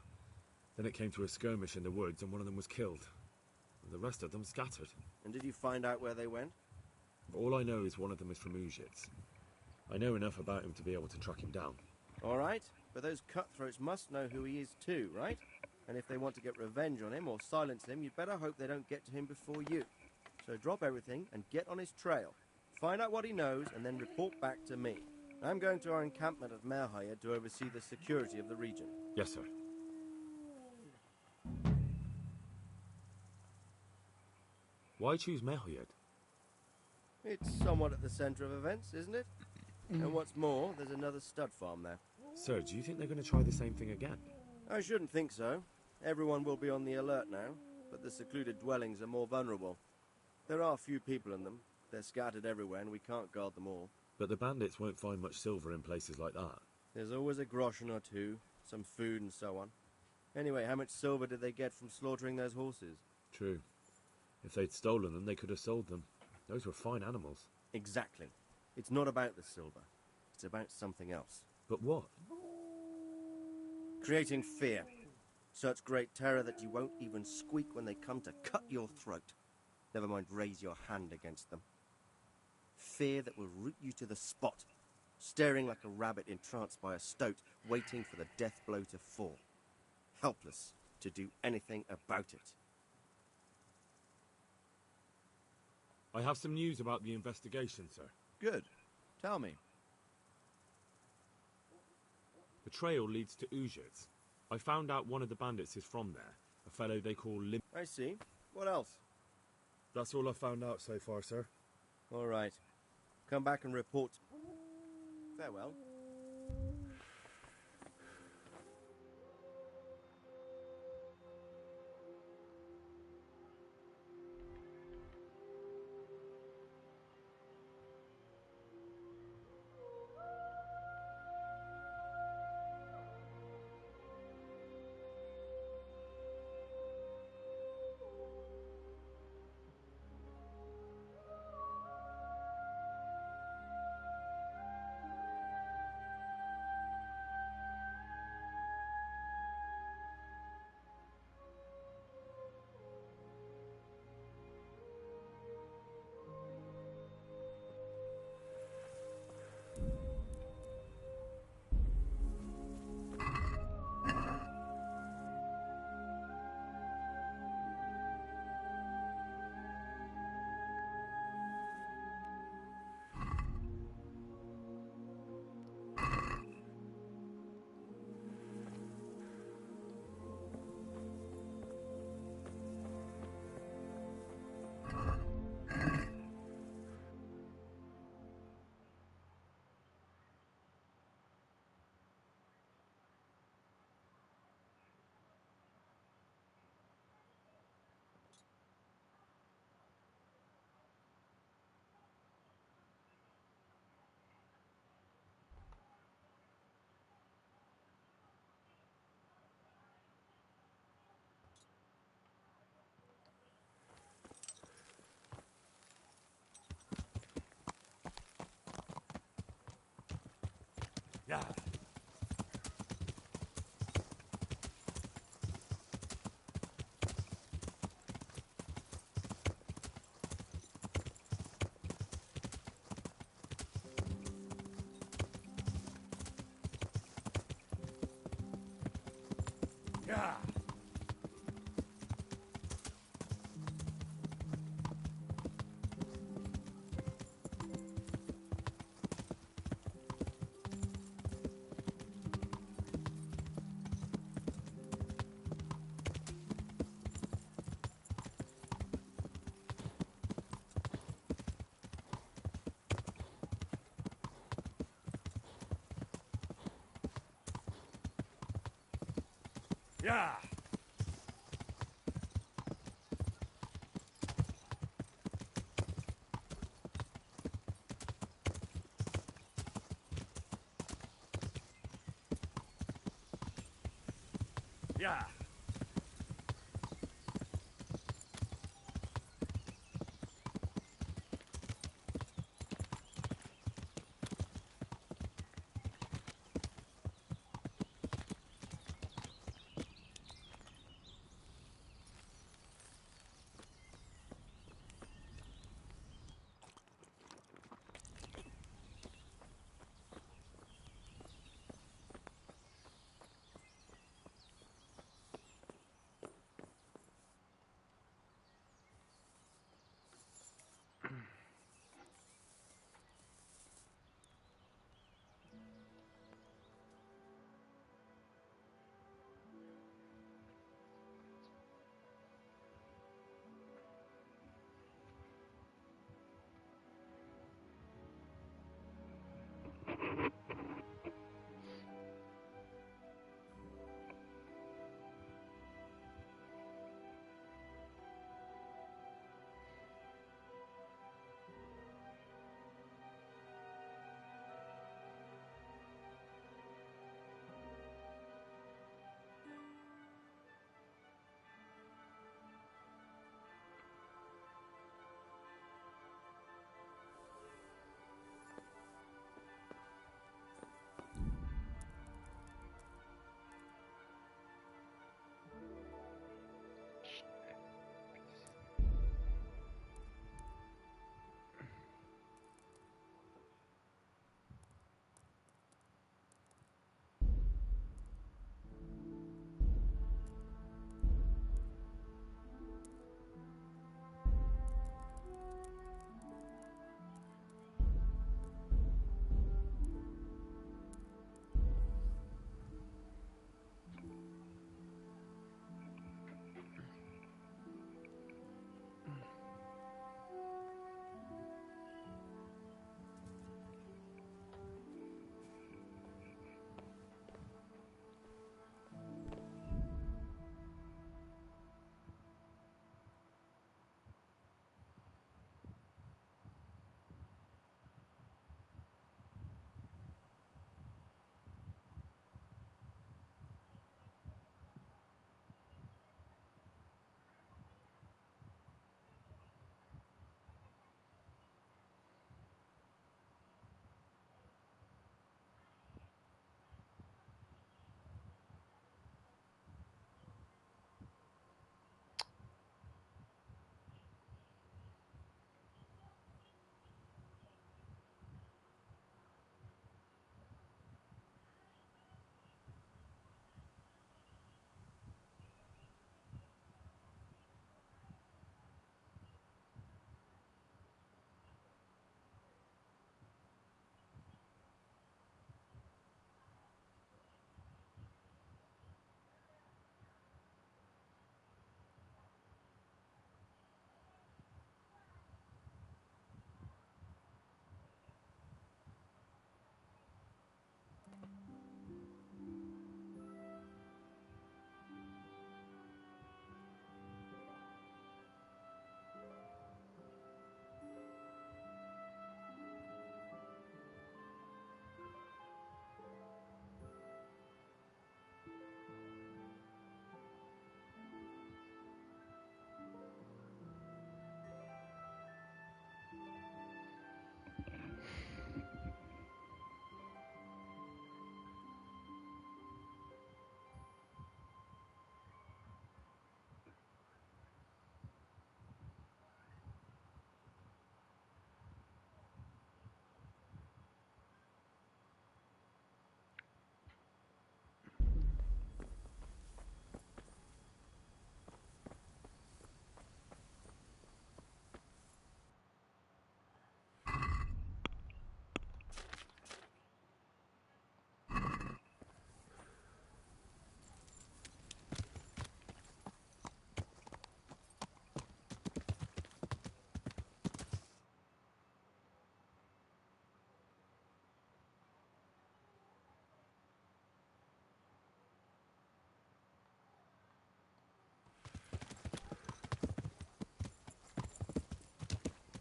Then it came to a skirmish in the woods and one of them was killed. And the rest of them scattered. And did you find out where they went? All I know is one of them is from Uzhitz. I know enough about him to be able to track him down. All right, but those cutthroats must know who he is too, right? And if they want to get revenge on him or silence him, you'd better hope they don't get to him before you. So drop everything and get on his trail. Find out what he knows and then report back to me. I'm going to our encampment at Merhayed to oversee the security of the region. Yes, sir. Why choose Merhayed? It's somewhat at the centre of events, isn't it? And what's more, there's another stud farm there. Sir, do you think they're going to try the same thing again? I shouldn't think so. Everyone will be on the alert now, but the secluded dwellings are more vulnerable. There are few people in them. They're scattered everywhere and we can't guard them all. But the bandits won't find much silver in places like that. There's always a groschen or two, some food and so on. Anyway, how much silver did they get from slaughtering those horses? True. If they'd stolen them, they could have sold them. Those were fine animals. Exactly. It's not about the silver. It's about something else. But what? Creating fear. Such great terror that you won't even squeak when they come to cut your throat. Never mind raise your hand against them. Fear that will root you to the spot, staring like a rabbit entranced by a stoat, waiting for the death blow to fall. Helpless to do anything about it. I have some news about the investigation, sir. Good. Tell me. The trail leads to Uzhitz. I found out one of the bandits is from there, a fellow they call Lim... I see. What else? That's all I've found out so far, sir. All right. Come back and report. Farewell. Yeah. Yeah. Yeah. Yeah.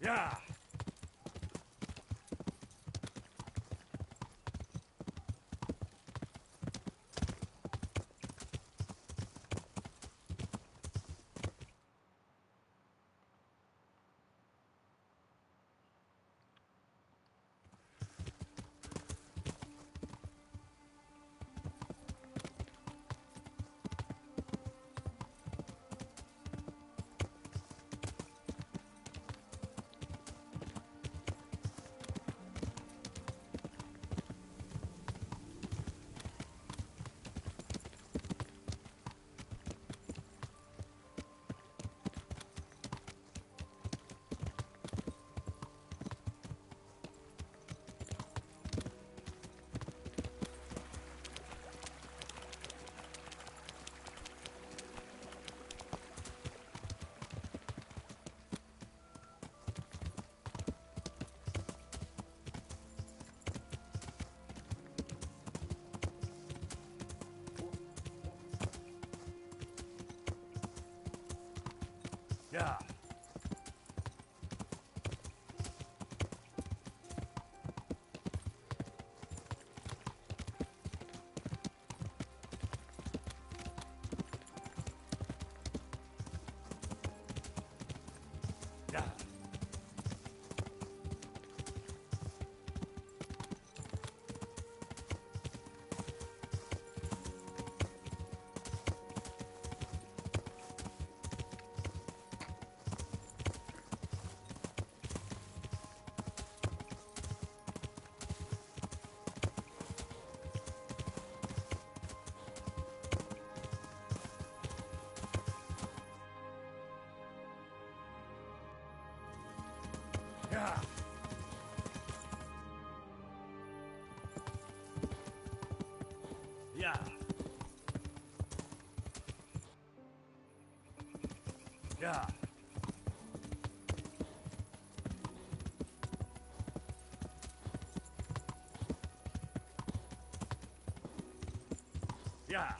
Yeah. Yeah. Yeah. Yeah. Yeah. Yeah. Yeah.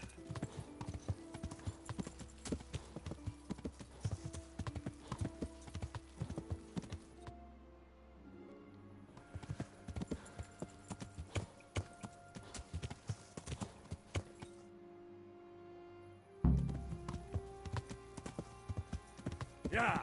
Yeah.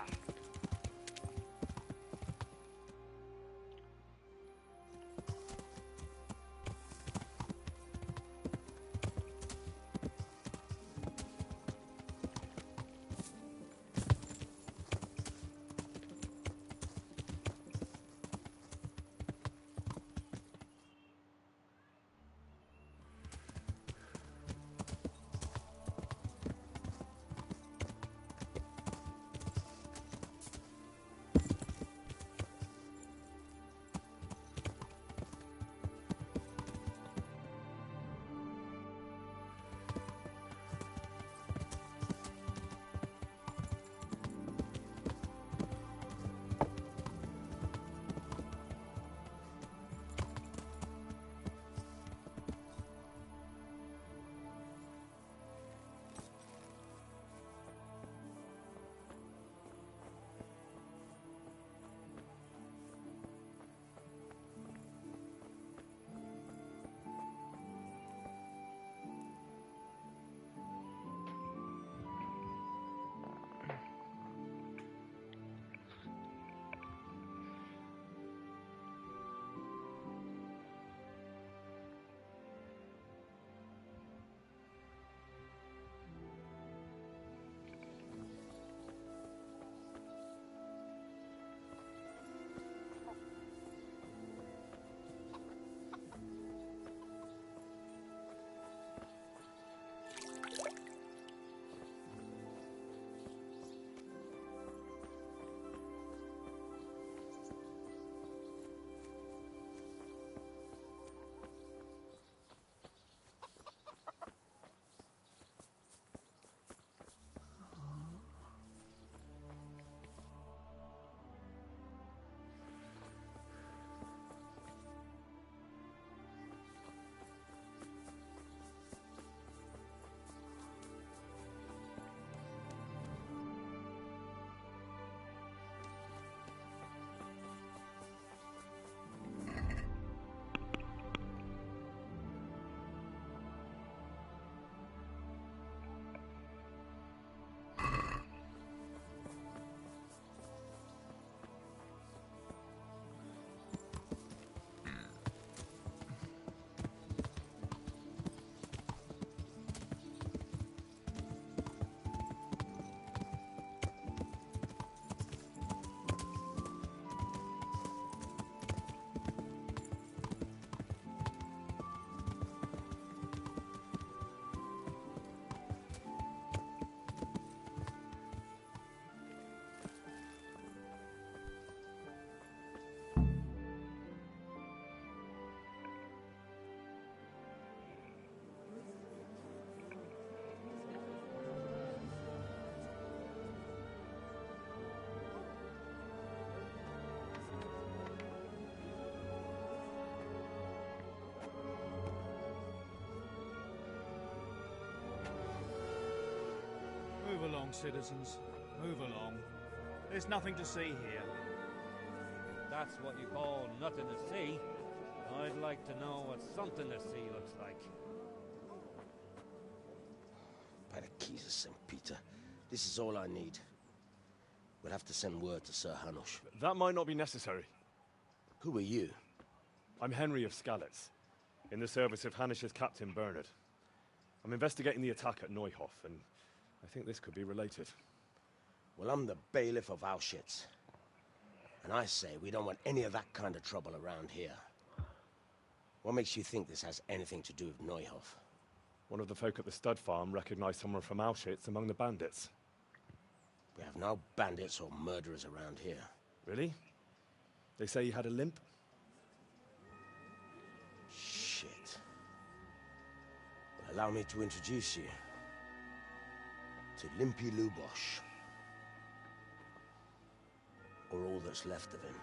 on, citizens. Move along. There's nothing to see here. That's what you call nothing to see. I'd like to know what something to see looks like. By the keys of St. Peter, this is all I need. We'll have to send word to Sir Hanush. That might not be necessary. Who are you? I'm Henry of Skalitz, in the service of Hanush's Captain Bernard. I'm investigating the attack at Neuhof, and I think this could be related. Well, I'm the bailiff of Auschwitz. And I say we don't want any of that kind of trouble around here. What makes you think this has anything to do with Neuhof? One of the folk at the stud farm recognized someone from Auschwitz among the bandits. We have no bandits or murderers around here. Really? They say he had a limp? Shit. Well, allow me to introduce you to Limpy Lubosh. Or all that's left of him.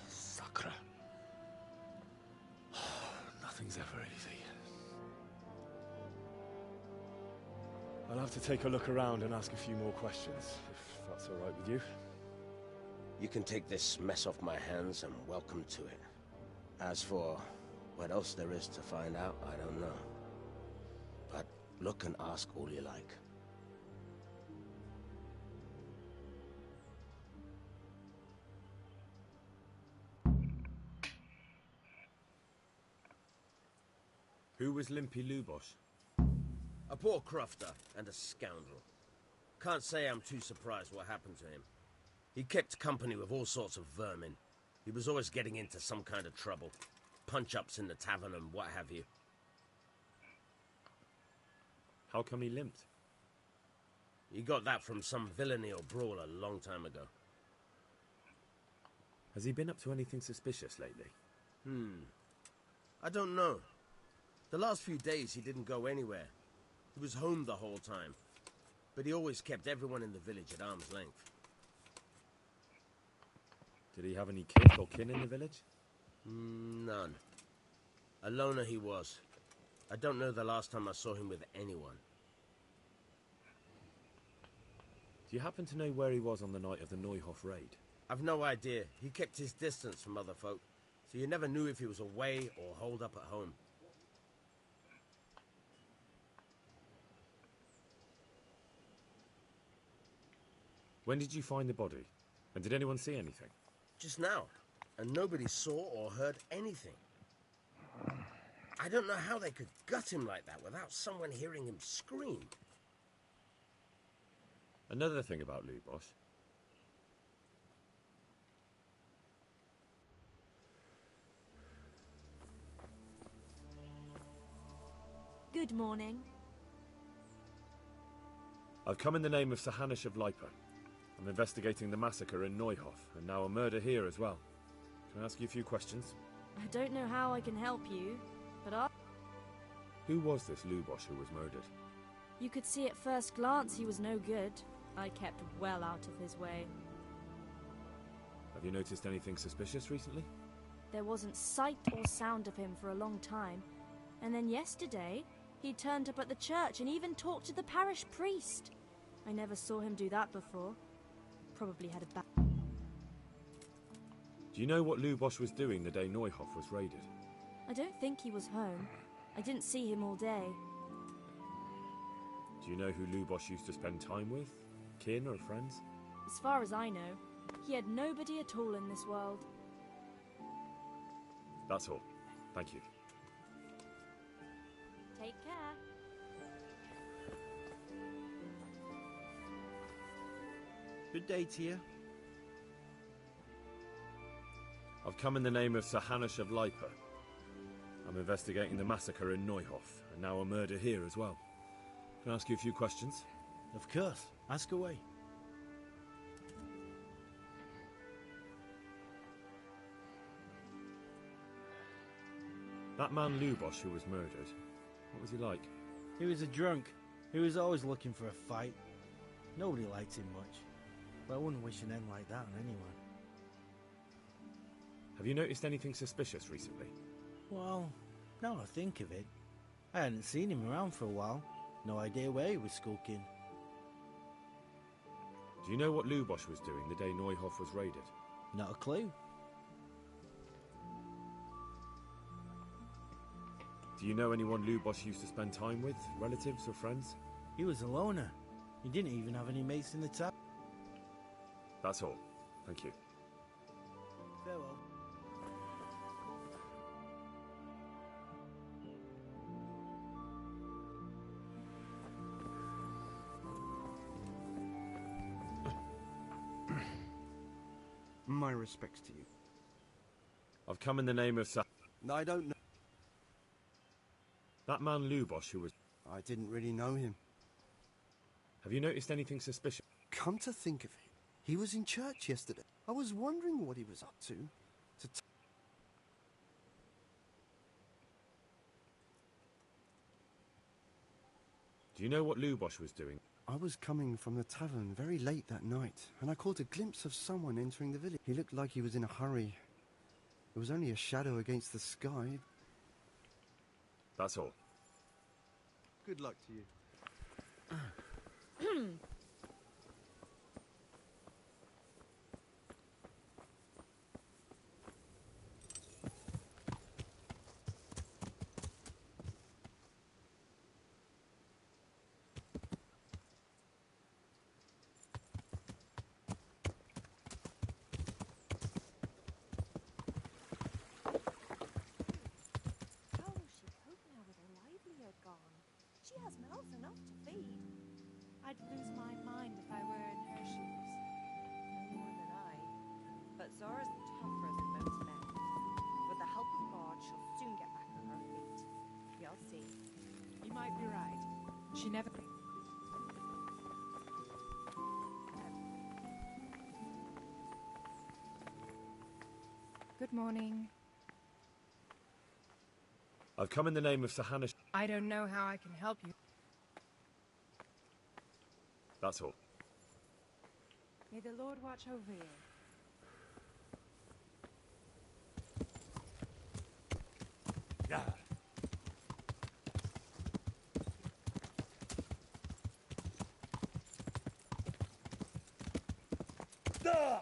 Sakra. Nothing's ever easy. I'll have to take a look around and ask a few more questions, if that's all right with you. You can take this mess off my hands and welcome to it. As for what else there is to find out, I don't know. But look and ask all you like. Who was Limpy Lubosh? A poor crofter and a scoundrel. Can't say I'm too surprised what happened to him. He kept company with all sorts of vermin. He was always getting into some kind of trouble. Punch-ups in the tavern and what have you. How come he limped? He got that from some villainy or brawl a long time ago. Has he been up to anything suspicious lately? I don't know. The last few days he didn't go anywhere. He was home the whole time. But he always kept everyone in the village at arm's length. Did he have any kith or kin in the village? None. A loner he was. I don't know the last time I saw him with anyone. Do you happen to know where he was on the night of the Neuhof raid? I've no idea. He kept his distance from other folk, so you never knew if he was away or holed up at home. When did you find the body? And did anyone see anything? Just now, and nobody saw or heard anything. I don't know how they could gut him like that without someone hearing him scream. Another thing about Lubosh. Good morning. I've come in the name of Sir Hanush of Lipa. I'm investigating the massacre in Neuhof, and now a murder here as well. Can I ask you a few questions? I don't know how I can help you, but Who was this Lubosh who was murdered? you could see at first glance he was no good. I kept well out of his way. Have you noticed anything suspicious recently? There wasn't sight or sound of him for a long time, and then yesterday he turned up at the church and even talked to the parish priest. I never saw him do that before. Probably had a bad... Do you know what Lubosh was doing the day Neuhof was raided? I don't think he was home. I didn't see him all day. Do you know who Lubosh used to spend time with? Kin or friends? As far as I know, he had nobody at all in this world. That's all. Thank you. Take care. Good day to you. I've come in the name of Sir Hanush of Lipa. I'm investigating the massacre in Neuhof, and now a murder here as well. Can I ask you a few questions? Of course. Ask away. That man Lubosh who was murdered, what was he like? He was a drunk. He was always looking for a fight. Nobody liked him much. But I wouldn't wish an end like that on anyone. Have you noticed anything suspicious recently? Well, now I think of it, I hadn't seen him around for a while. No idea where he was skulking. Do you know what Lubosch was doing the day Neuhof was raided? Not a clue. Do you know anyone Lubosch used to spend time with? Relatives or friends? He was a loner. He didn't even have any mates in the town. That's all. Thank you. Farewell. My respects to you. I've come in the name of I don't know. That man Lubosch who was... I didn't really know him. Have you noticed anything suspicious? Come to think of it, he was in church yesterday. I was wondering what he was up to. Do you know what Lubosch was doing? I was coming from the tavern very late that night, and I caught a glimpse of someone entering the village. He looked like he was in a hurry. It was only a shadow against the sky. That's all. Good luck to you. She has mouth enough to feed. I'd lose my mind if I were in her shoes. No more than I. But Zora's tougher than most men. With the help of God, she'll soon get back on her feet. You'll see. You might be right. She never... Good morning. I've come in the name of Sahana... I don't know how I can help you. That's all. May the Lord watch over you. Yeah. Yeah.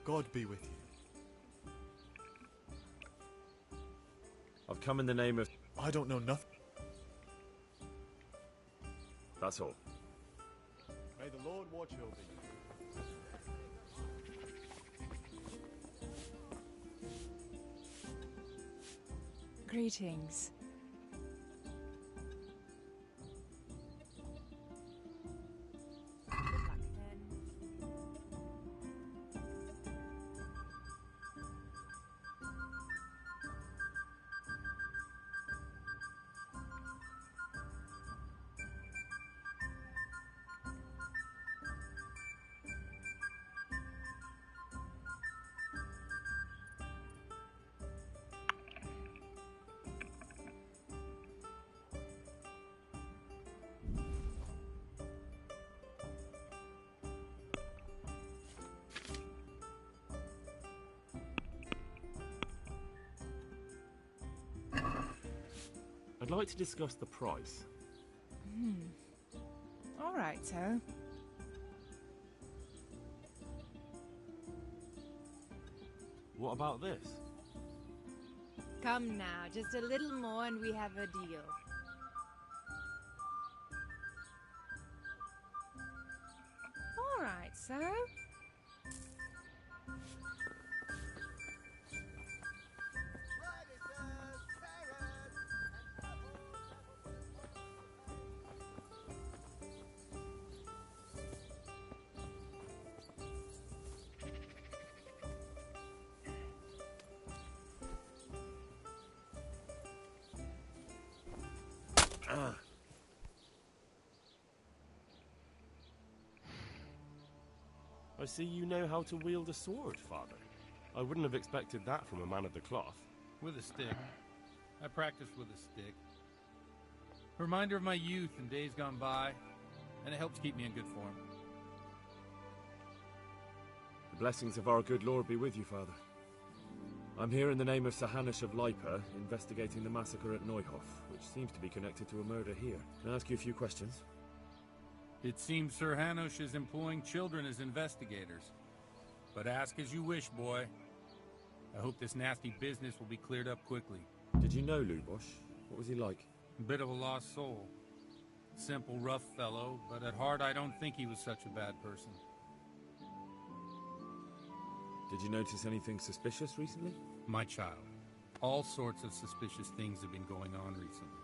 God be with you. I've come in the name of... I don't know nothing. That's all. May the Lord watch over you. Greetings. I'd like to discuss the price. All right, so. What about this? Come now, just a little more and we have a deal. All right, so. I see you know how to wield a sword, Father. I wouldn't have expected that from a man of the cloth. With a stick. I practice with a stick. Reminder of my youth and days gone by, and it helps keep me in good form. The blessings of our good Lord be with you, Father. I'm here in the name of Sir Hanush of Lipa, investigating the massacre at Neuhof, which seems to be connected to a murder here. Can I ask you a few questions? It seems Sir Hanush is employing children as investigators. But ask as you wish, boy. I hope this nasty business will be cleared up quickly. Did you know Lubosh? What was he like? A bit of a lost soul. Simple, rough fellow, but at heart I don't think he was such a bad person. Did you notice anything suspicious recently? My child, all sorts of suspicious things have been going on recently.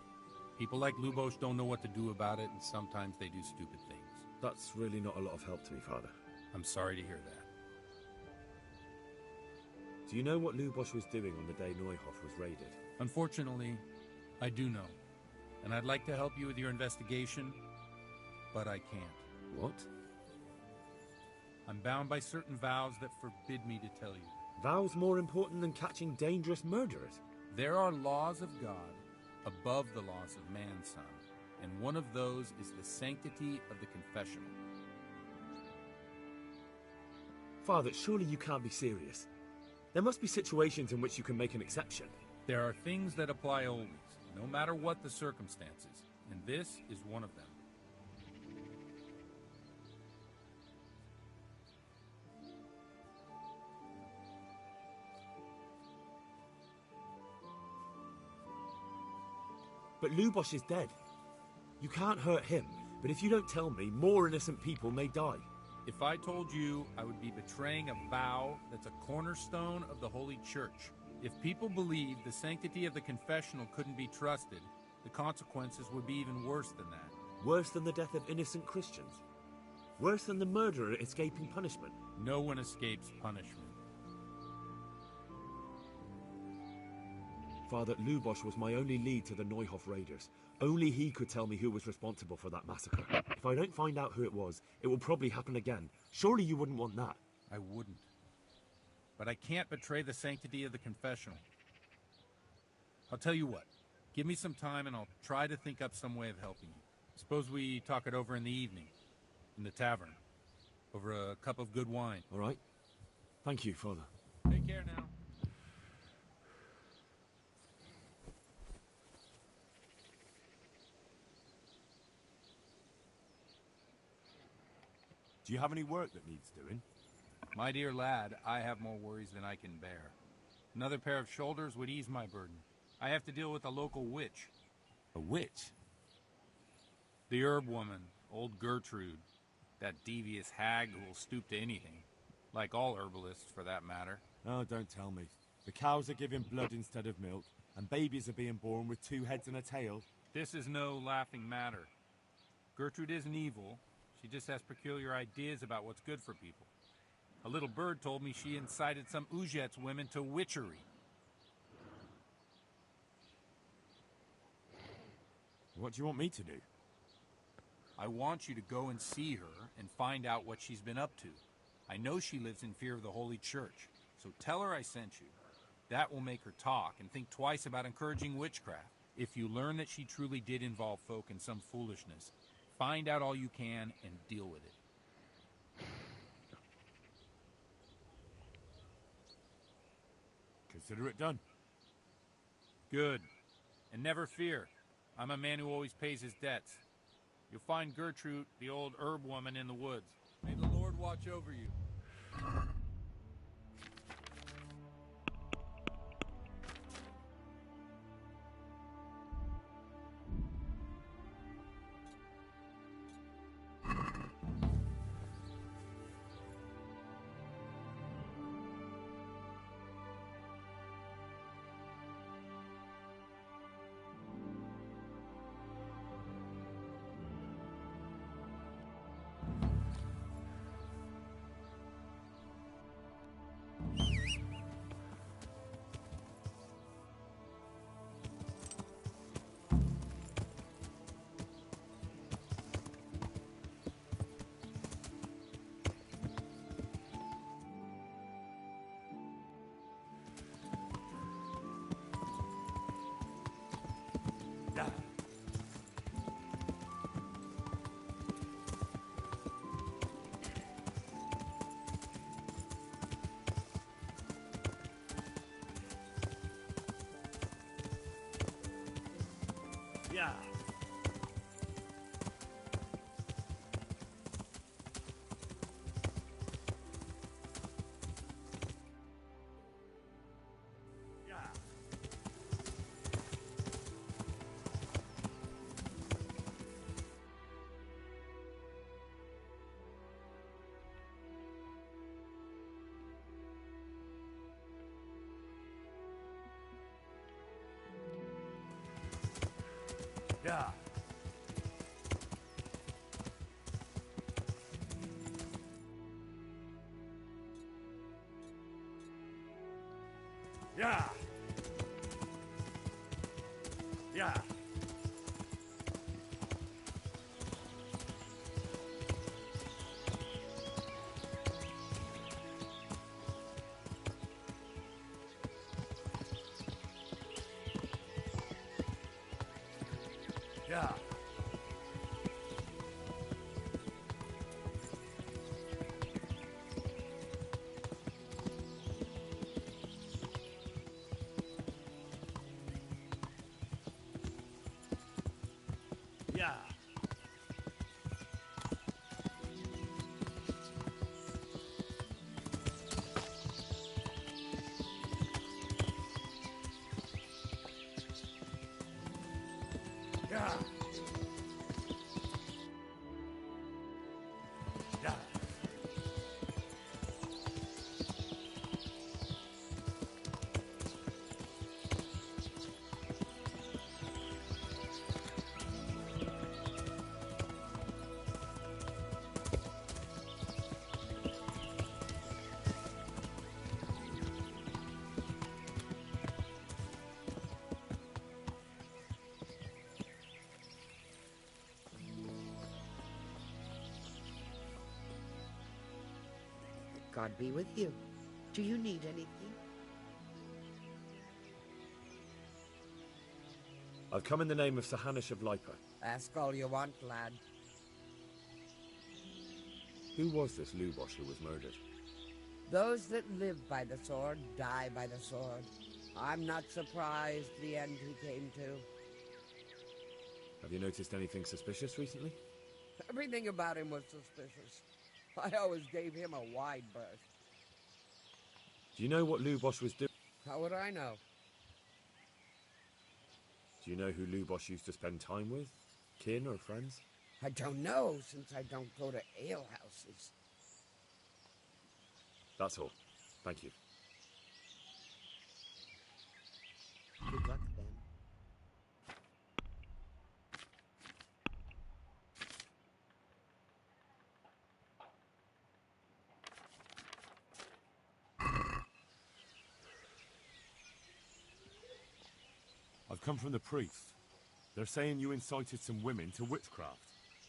People like Lubosh don't know what to do about it, and sometimes they do stupid things. That's really not a lot of help to me, Father. I'm sorry to hear that. Do you know what Lubosh was doing on the day Neuhof was raided? Unfortunately, I do know. And I'd like to help you with your investigation, but I can't. What? I'm bound by certain vows that forbid me to tell you. Vows more important than catching dangerous murderers? There are laws of God above the laws of man, son, and one of those is the sanctity of the confessional. Father, surely you can't be serious. There must be situations in which you can make an exception. There are things that apply always, no matter what the circumstances, and this is one of them. But Lubosh is dead. You can't hurt him, but if you don't tell me, more innocent people may die. If I told you, I would be betraying a vow that's a cornerstone of the Holy Church. If people believed the sanctity of the confessional couldn't be trusted, the consequences would be even worse than that. Worse than the death of innocent Christians? Worse than the murderer escaping punishment? No one escapes punishment. Father, Lubosh was my only lead to the Neuhof raiders. Only he could tell me who was responsible for that massacre. If I don't find out who it was, it will probably happen again. Surely you wouldn't want that. I wouldn't. But I can't betray the sanctity of the confessional. I'll tell you what. Give me some time and I'll try to think up some way of helping you. Suppose we talk it over in the evening. In the tavern. Over a cup of good wine. All right. Thank you, Father. Take care now. Do you have any work that needs doing? My dear lad, I have more worries than I can bear. Another pair of shoulders would ease my burden. I have to deal with a local witch. A witch? The herb woman, old Gertrude. That devious hag who will stoop to anything. Like all herbalists, for that matter. Oh, don't tell me. The cows are giving blood instead of milk, and babies are being born with 2 heads and a tail. This is no laughing matter. Gertrude isn't evil. She just has peculiar ideas about what's good for people. A little bird told me she incited some Uzhets women to witchery. What do you want me to do? I want you to go and see her and find out what she's been up to. I know she lives in fear of the Holy Church, so tell her I sent you. That will make her talk and think twice about encouraging witchcraft. If you learn that she truly did involve folk in some foolishness, find out all you can and deal with it. Consider it done. Good. And never fear. I'm a man who always pays his debts. You'll find Gertrude, the old herb woman, in the woods. May the Lord watch over you. Yeah. Yeah. Yeah. Yeah. Yeah. Yeah. Yeah. God be with you. Do you need anything? I've come in the name of Sir Hanush of Lipa. Ask all you want, lad. Who was this Lubosh who was murdered? Those that live by the sword die by the sword. I'm not surprised the end he came to. Have you noticed anything suspicious recently? Everything about him was suspicious. I always gave him a wide berth. Do you know what Lubosh was doing? How would I know? Do you know who Lubosh used to spend time with? Kin or friends? I don't know, since I don't go to alehouses. That's all. Thank you. Good luck, then. I've come from the priest. They're saying you incited some women to witchcraft.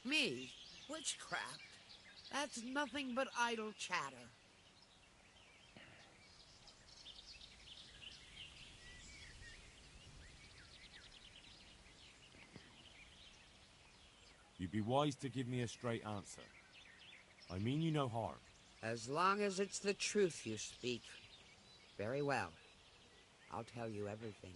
Me? Witchcraft? That's nothing but idle chatter. You'd be wise to give me a straight answer. I mean you no harm. As long as it's the truth you speak. Very well. I'll tell you everything.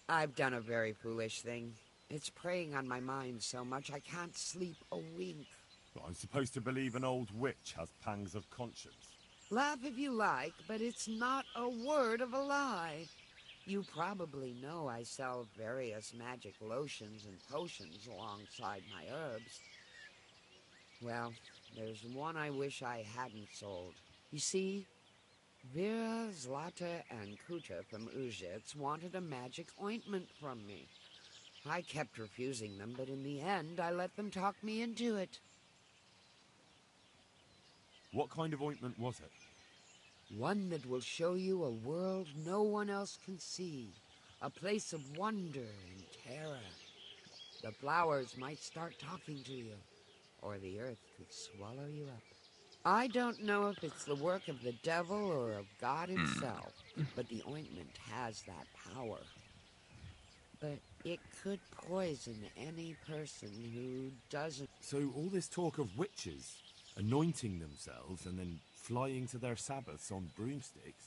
I've done a very foolish thing. It's preying on my mind so much I can't sleep a wink. But I'm supposed to believe an old witch has pangs of conscience. Laugh if you like, but it's not a word of a lie. You probably know I sell various magic lotions and potions alongside my herbs. Well, there's one I wish I hadn't sold. You see, Vera, Zlata, and Kuta from Uzhitz wanted a magic ointment from me. I kept refusing them, but in the end, I let them talk me into it. What kind of ointment was it? One that will show you a world no one else can see. A place of wonder and terror. The flowers might start talking to you, or the earth could swallow you up. I don't know if it's the work of the devil or of God himself, but the ointment has that power. But it could poison any person who doesn't... So all this talk of witches anointing themselves and then flying to their sabbaths on broomsticks...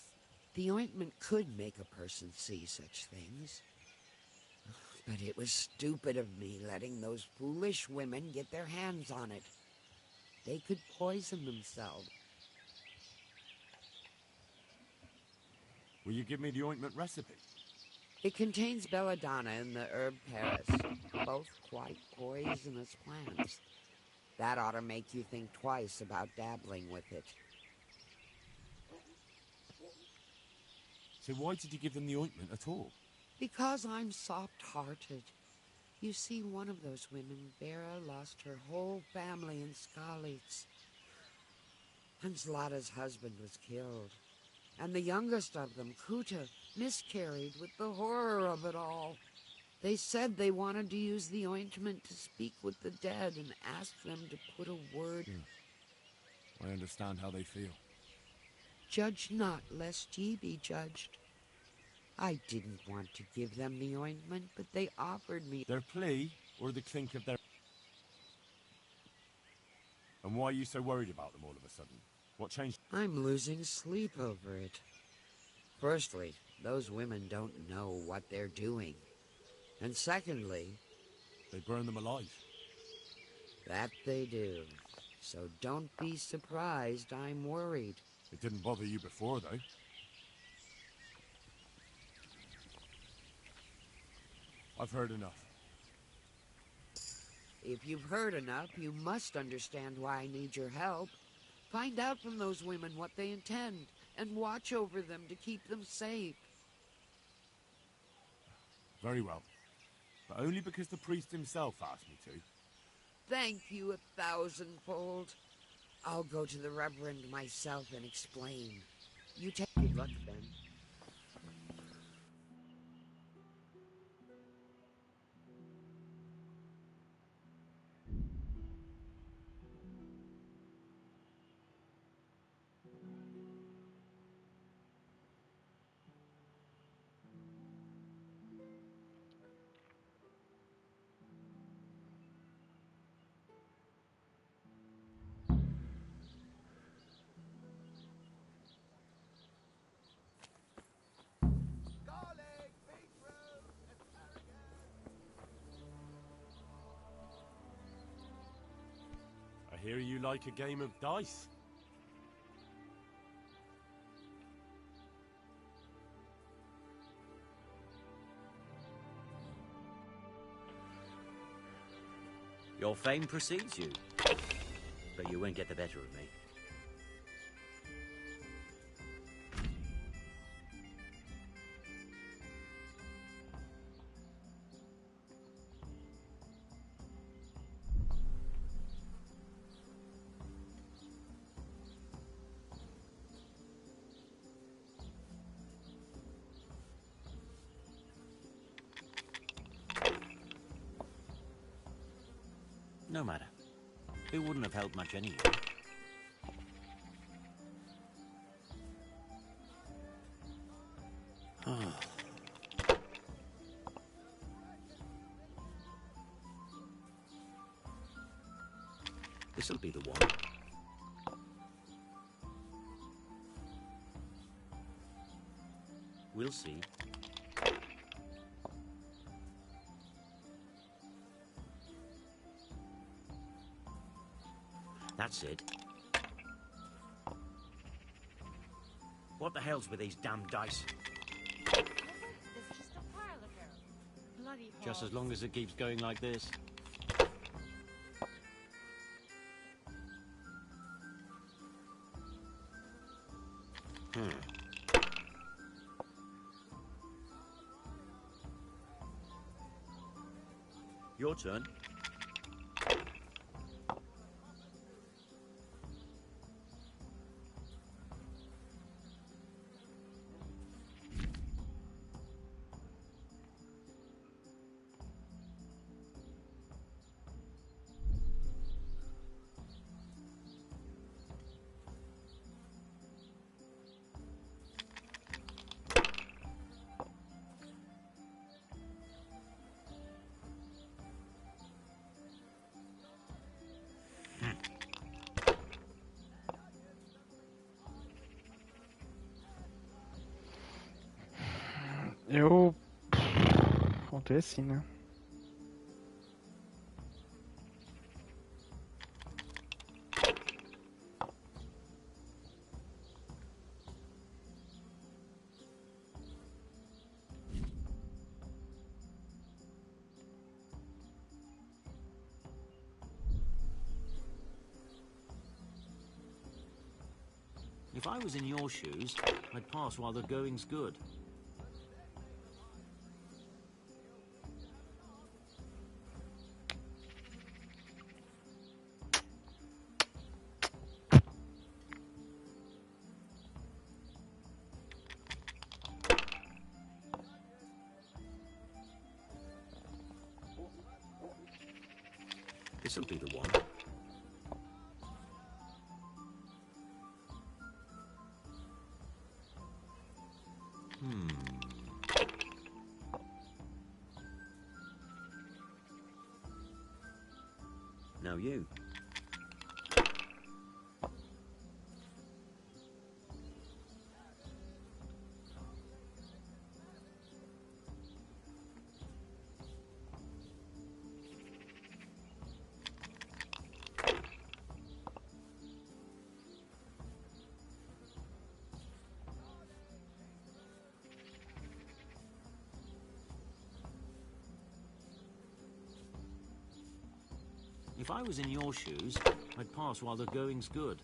The ointment could make a person see such things. But it was stupid of me letting those foolish women get their hands on it. They could poison themselves. Will you give me the ointment recipe? It contains belladonna and the herb Paris, both quite poisonous plants. That ought to make you think twice about dabbling with it. So why did you give them the ointment at all? Because I'm soft-hearted. You see, one of those women, Vera, lost her whole family in Skalitz. And Zlata's husband was killed. And the youngest of them, Kuta, miscarried with the horror of it all. They said they wanted to use the ointment to speak with the dead and ask them to put a word. I understand how they feel. Judge not, lest ye be judged. I didn't want to give them the ointment, but they offered me... Their plea, or the clink of their... And why are you so worried about them all of a sudden? What changed? I'm losing sleep over it. Firstly, those women don't know what they're doing. And secondly... They burn them alive. That they do. So don't be surprised I'm worried. It didn't bother you before, though. I've heard enough. If you've heard enough, you must understand why I need your help. Find out from those women what they intend, and watch over them to keep them safe. Very well. But only because the priest himself asked me to. Thank you 1,000-fold. I'll go to the Reverend myself and explain. You take good luck, then. I hear you like a game of dice. Your fame precedes you, but you won't get the better of me. No matter. It wouldn't have helped much anyway. This'll be the one. We'll see. That's it. What the hell's with these damn dice? It's just a pile of them. Bloody Just as long as it keeps going like this. Your turn. Eu. Vamos ver assim, né? If I was in your shoes, I'd pass while the going's good. This'll be the one. Now you. If I was in your shoes, I'd pass while the going's good.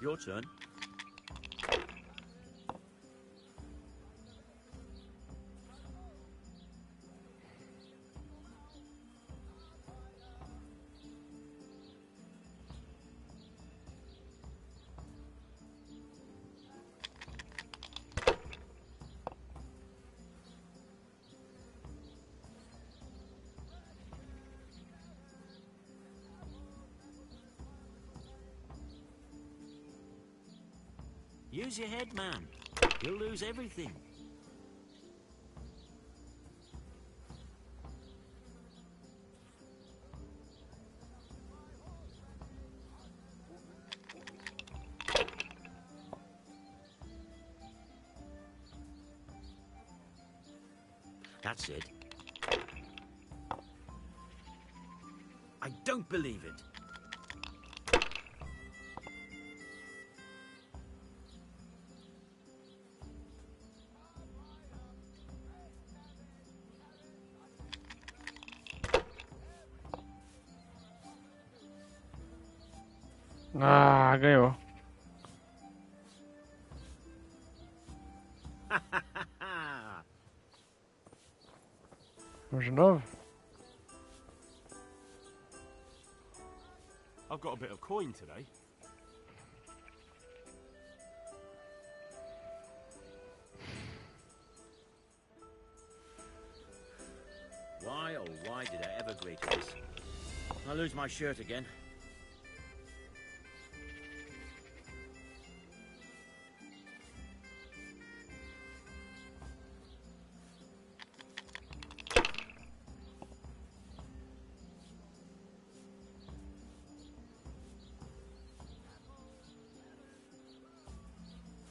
Your turn. Use your head, man. You'll lose everything. That's it. I don't believe it. Ah, ganhou. Vamos de novo? I've got a bit of coin today. Why, oh why did I ever agree to this? I'll lose my shirt again.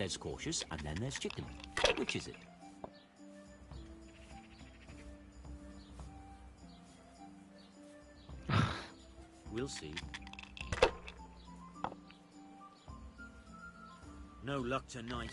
There's cautious, and then there's chicken. Which is it? We'll see. No luck tonight.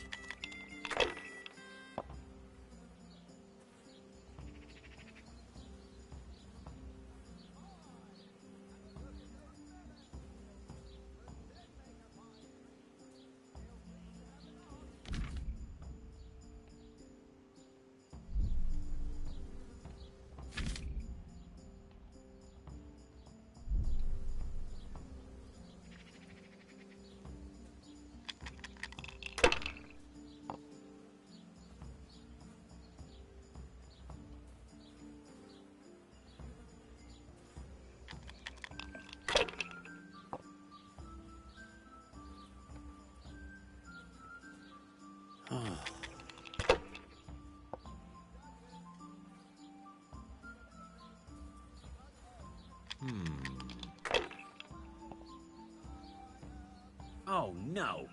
Oh, no.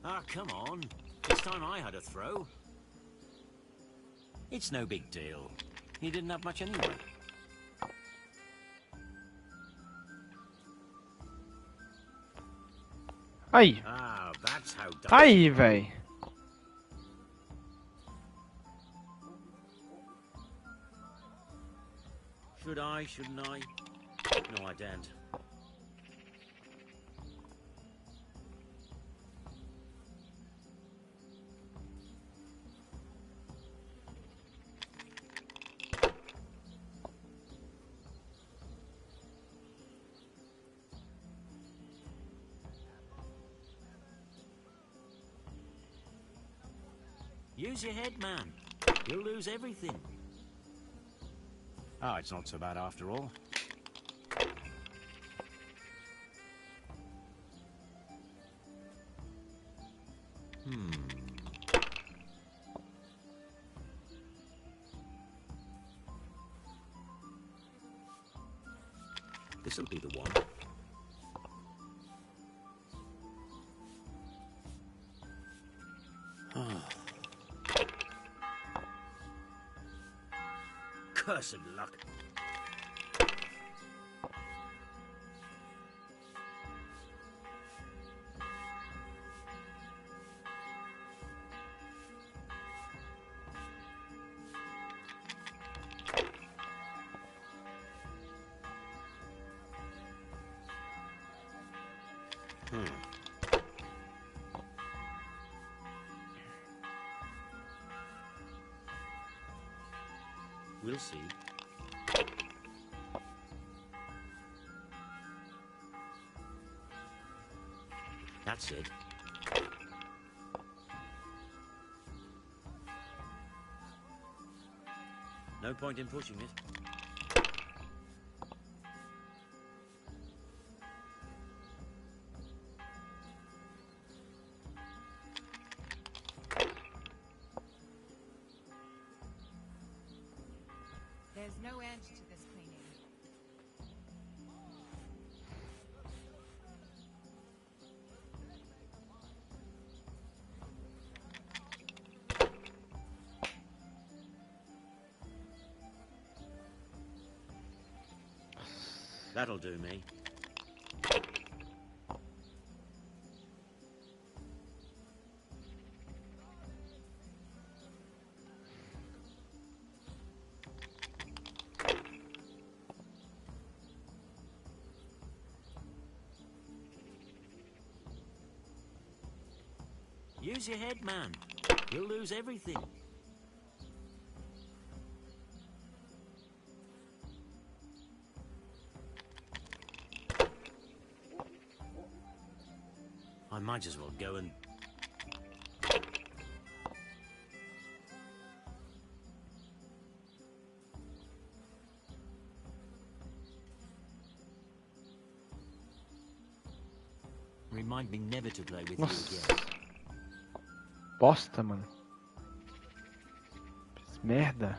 Ah, come on. This time I had a throw. It's no big deal. He didn't have much anyway. Aj! Ah, that's how done. Aj wej! Should I, shouldn't I? No, I daren't. Use your head, man. You'll lose everything. Oh, it's not so bad after all. This'll be the one. Cursed luck. We'll see. That's it. No point in pushing it. There's no end to this cleaning. That'll do me. Use your head, man. You'll lose everything. I might as well go and... Remind me never to play with you again. Bosta, mano. Fiz merda.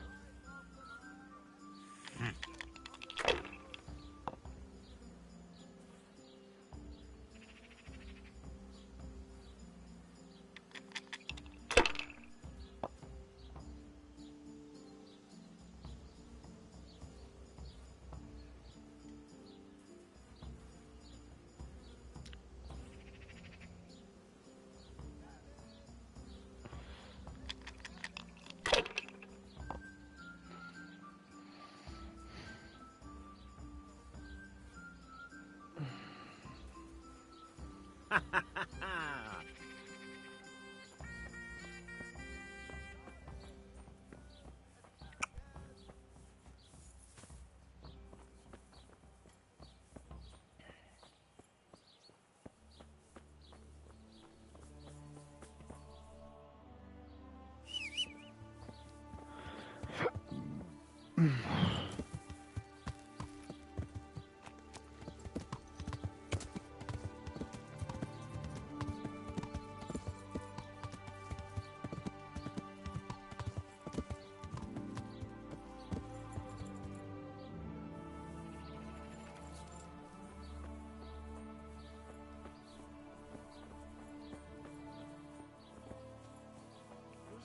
Who's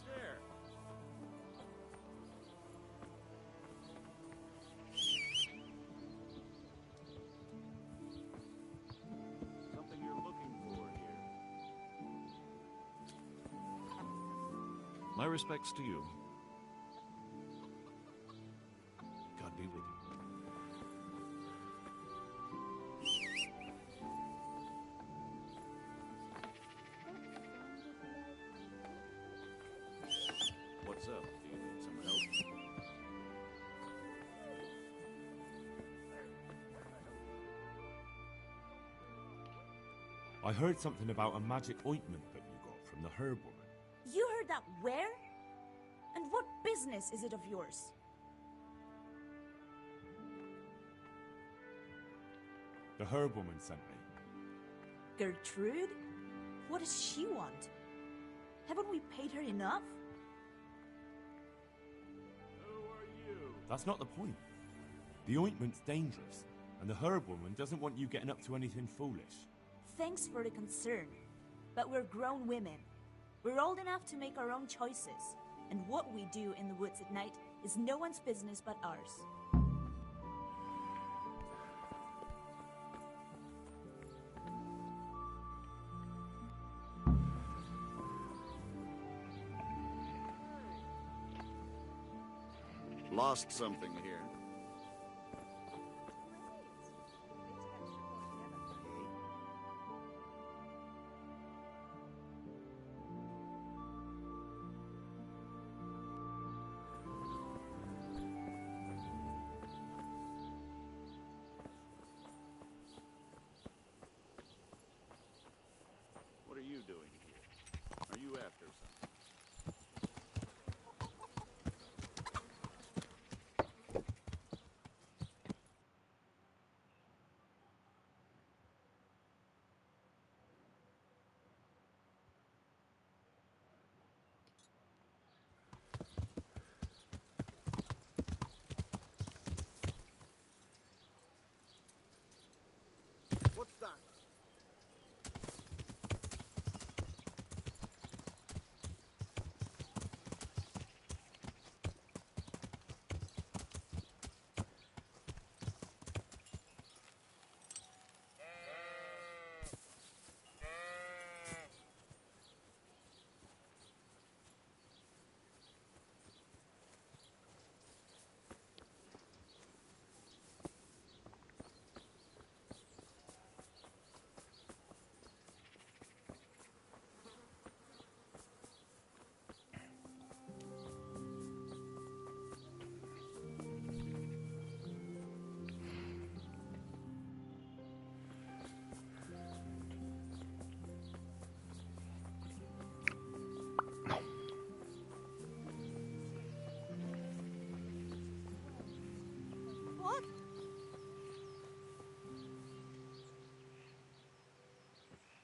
there? Something you're looking for here. My respects to you. God be with you. What's up? Do you need some help? I heard something about a magic ointment that you got from the herb woman. You heard that where? And what business is it of yours? The herb woman sent me. Gertrude? What does she want? Haven't we paid her enough? That's not the point. The ointment's dangerous, and the herb woman doesn't want you getting up to anything foolish. Thanks for the concern, but we're grown women. We're old enough to make our own choices, and what we do in the woods at night is no one's business but ours. Lost something here. What are you doing here? Are you after something?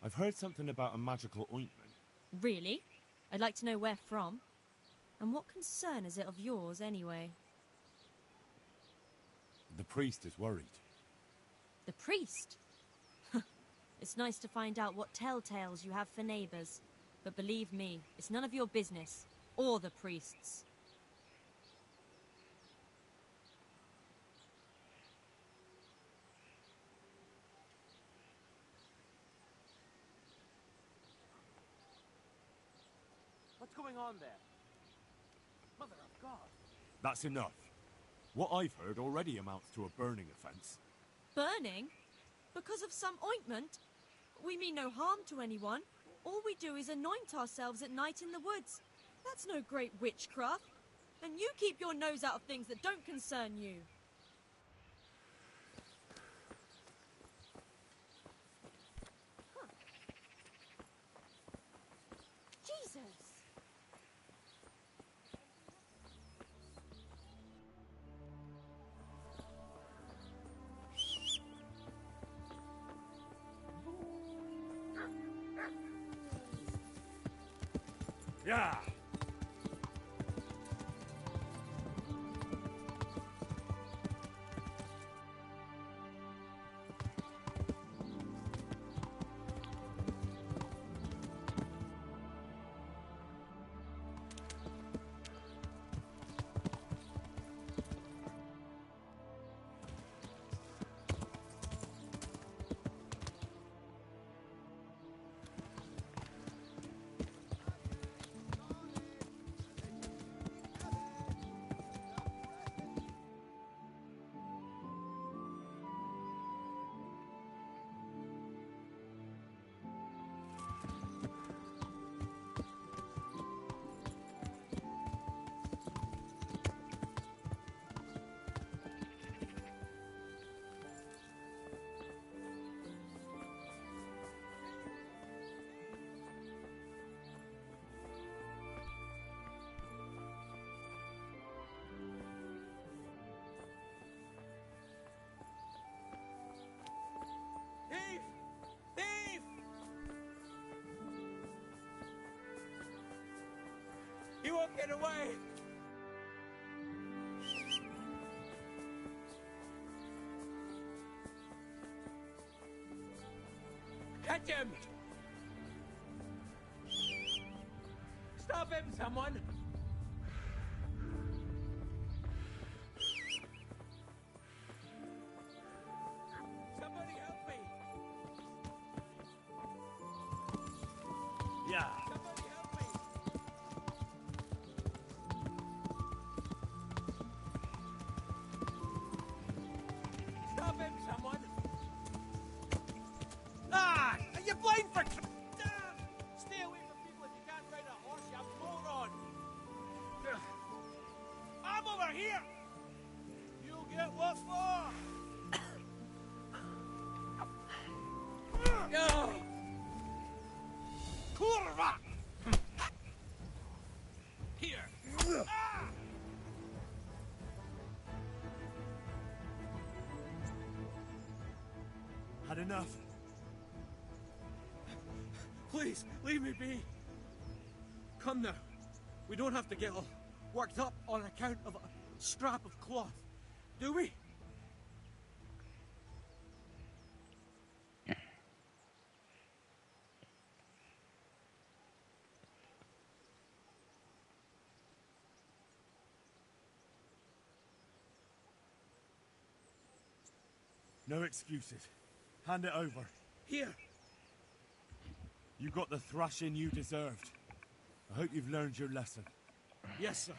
I've heard something about a magical ointment. Really? I'd like to know where from. And what concern is it of yours, anyway? The priest is worried. The priest? It's nice to find out what telltales you have for neighbours. But believe me, it's none of your business. Or the priest's. What's going on there? Mother of God. That's enough. What I've heard already amounts to a burning offence. Burning? Because of some ointment? We mean no harm to anyone. All we do is anoint ourselves at night in the woods. That's no great witchcraft. And you keep your nose out of things that don't concern you. Huh. Jesus! Yeah. Thief! Thief! He won't get away! Catch him! Stop him, someone! Somebody help me! Yeah. Somebody help me! Stop him, someone! Ah! Are you blind for Stay away from people if you can't ride a horse, you moron! I'm over here! You'll get what for! No! Kurva! Here! Ah! Had enough. Please, leave me be. Come now. We don't have to get all worked up on account of a scrap of cloth, do we? No excuses. Hand it over. Here. You got the thrashing you deserved. I hope you've learned your lesson. Yes, sir.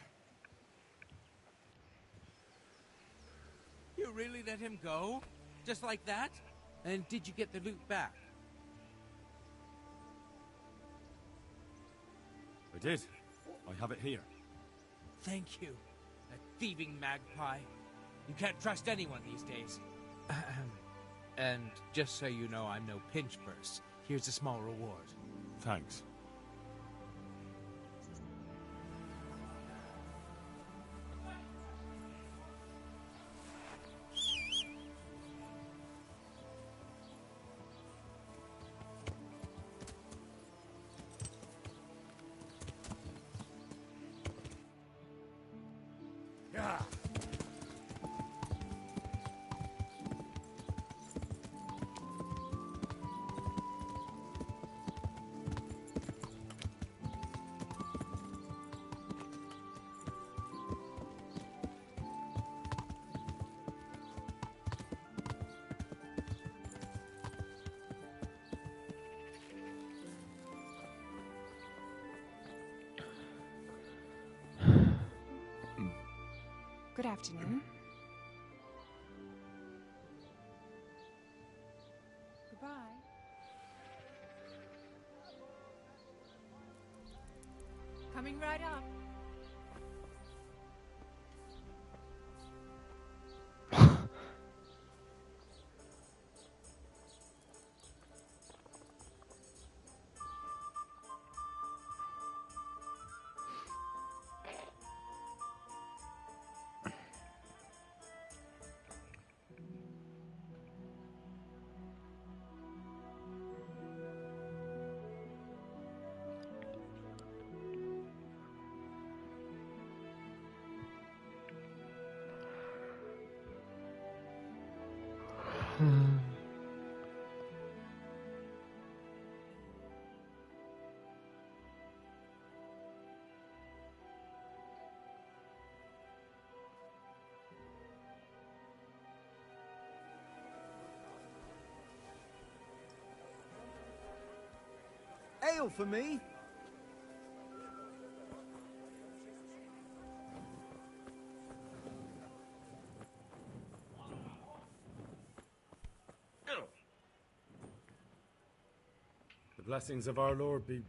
You really let him go? Just like that? And did you get the loot back? I did. I have it here. Thank you. That thieving magpie. You can't trust anyone these days. And just so you know, I'm no pinch purse. Here's a small reward. Thanks. Good afternoon. Goodbye. Coming right up. Ale for me. The blessings of our Lord be...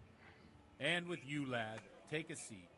And with you, lad. Take a seat.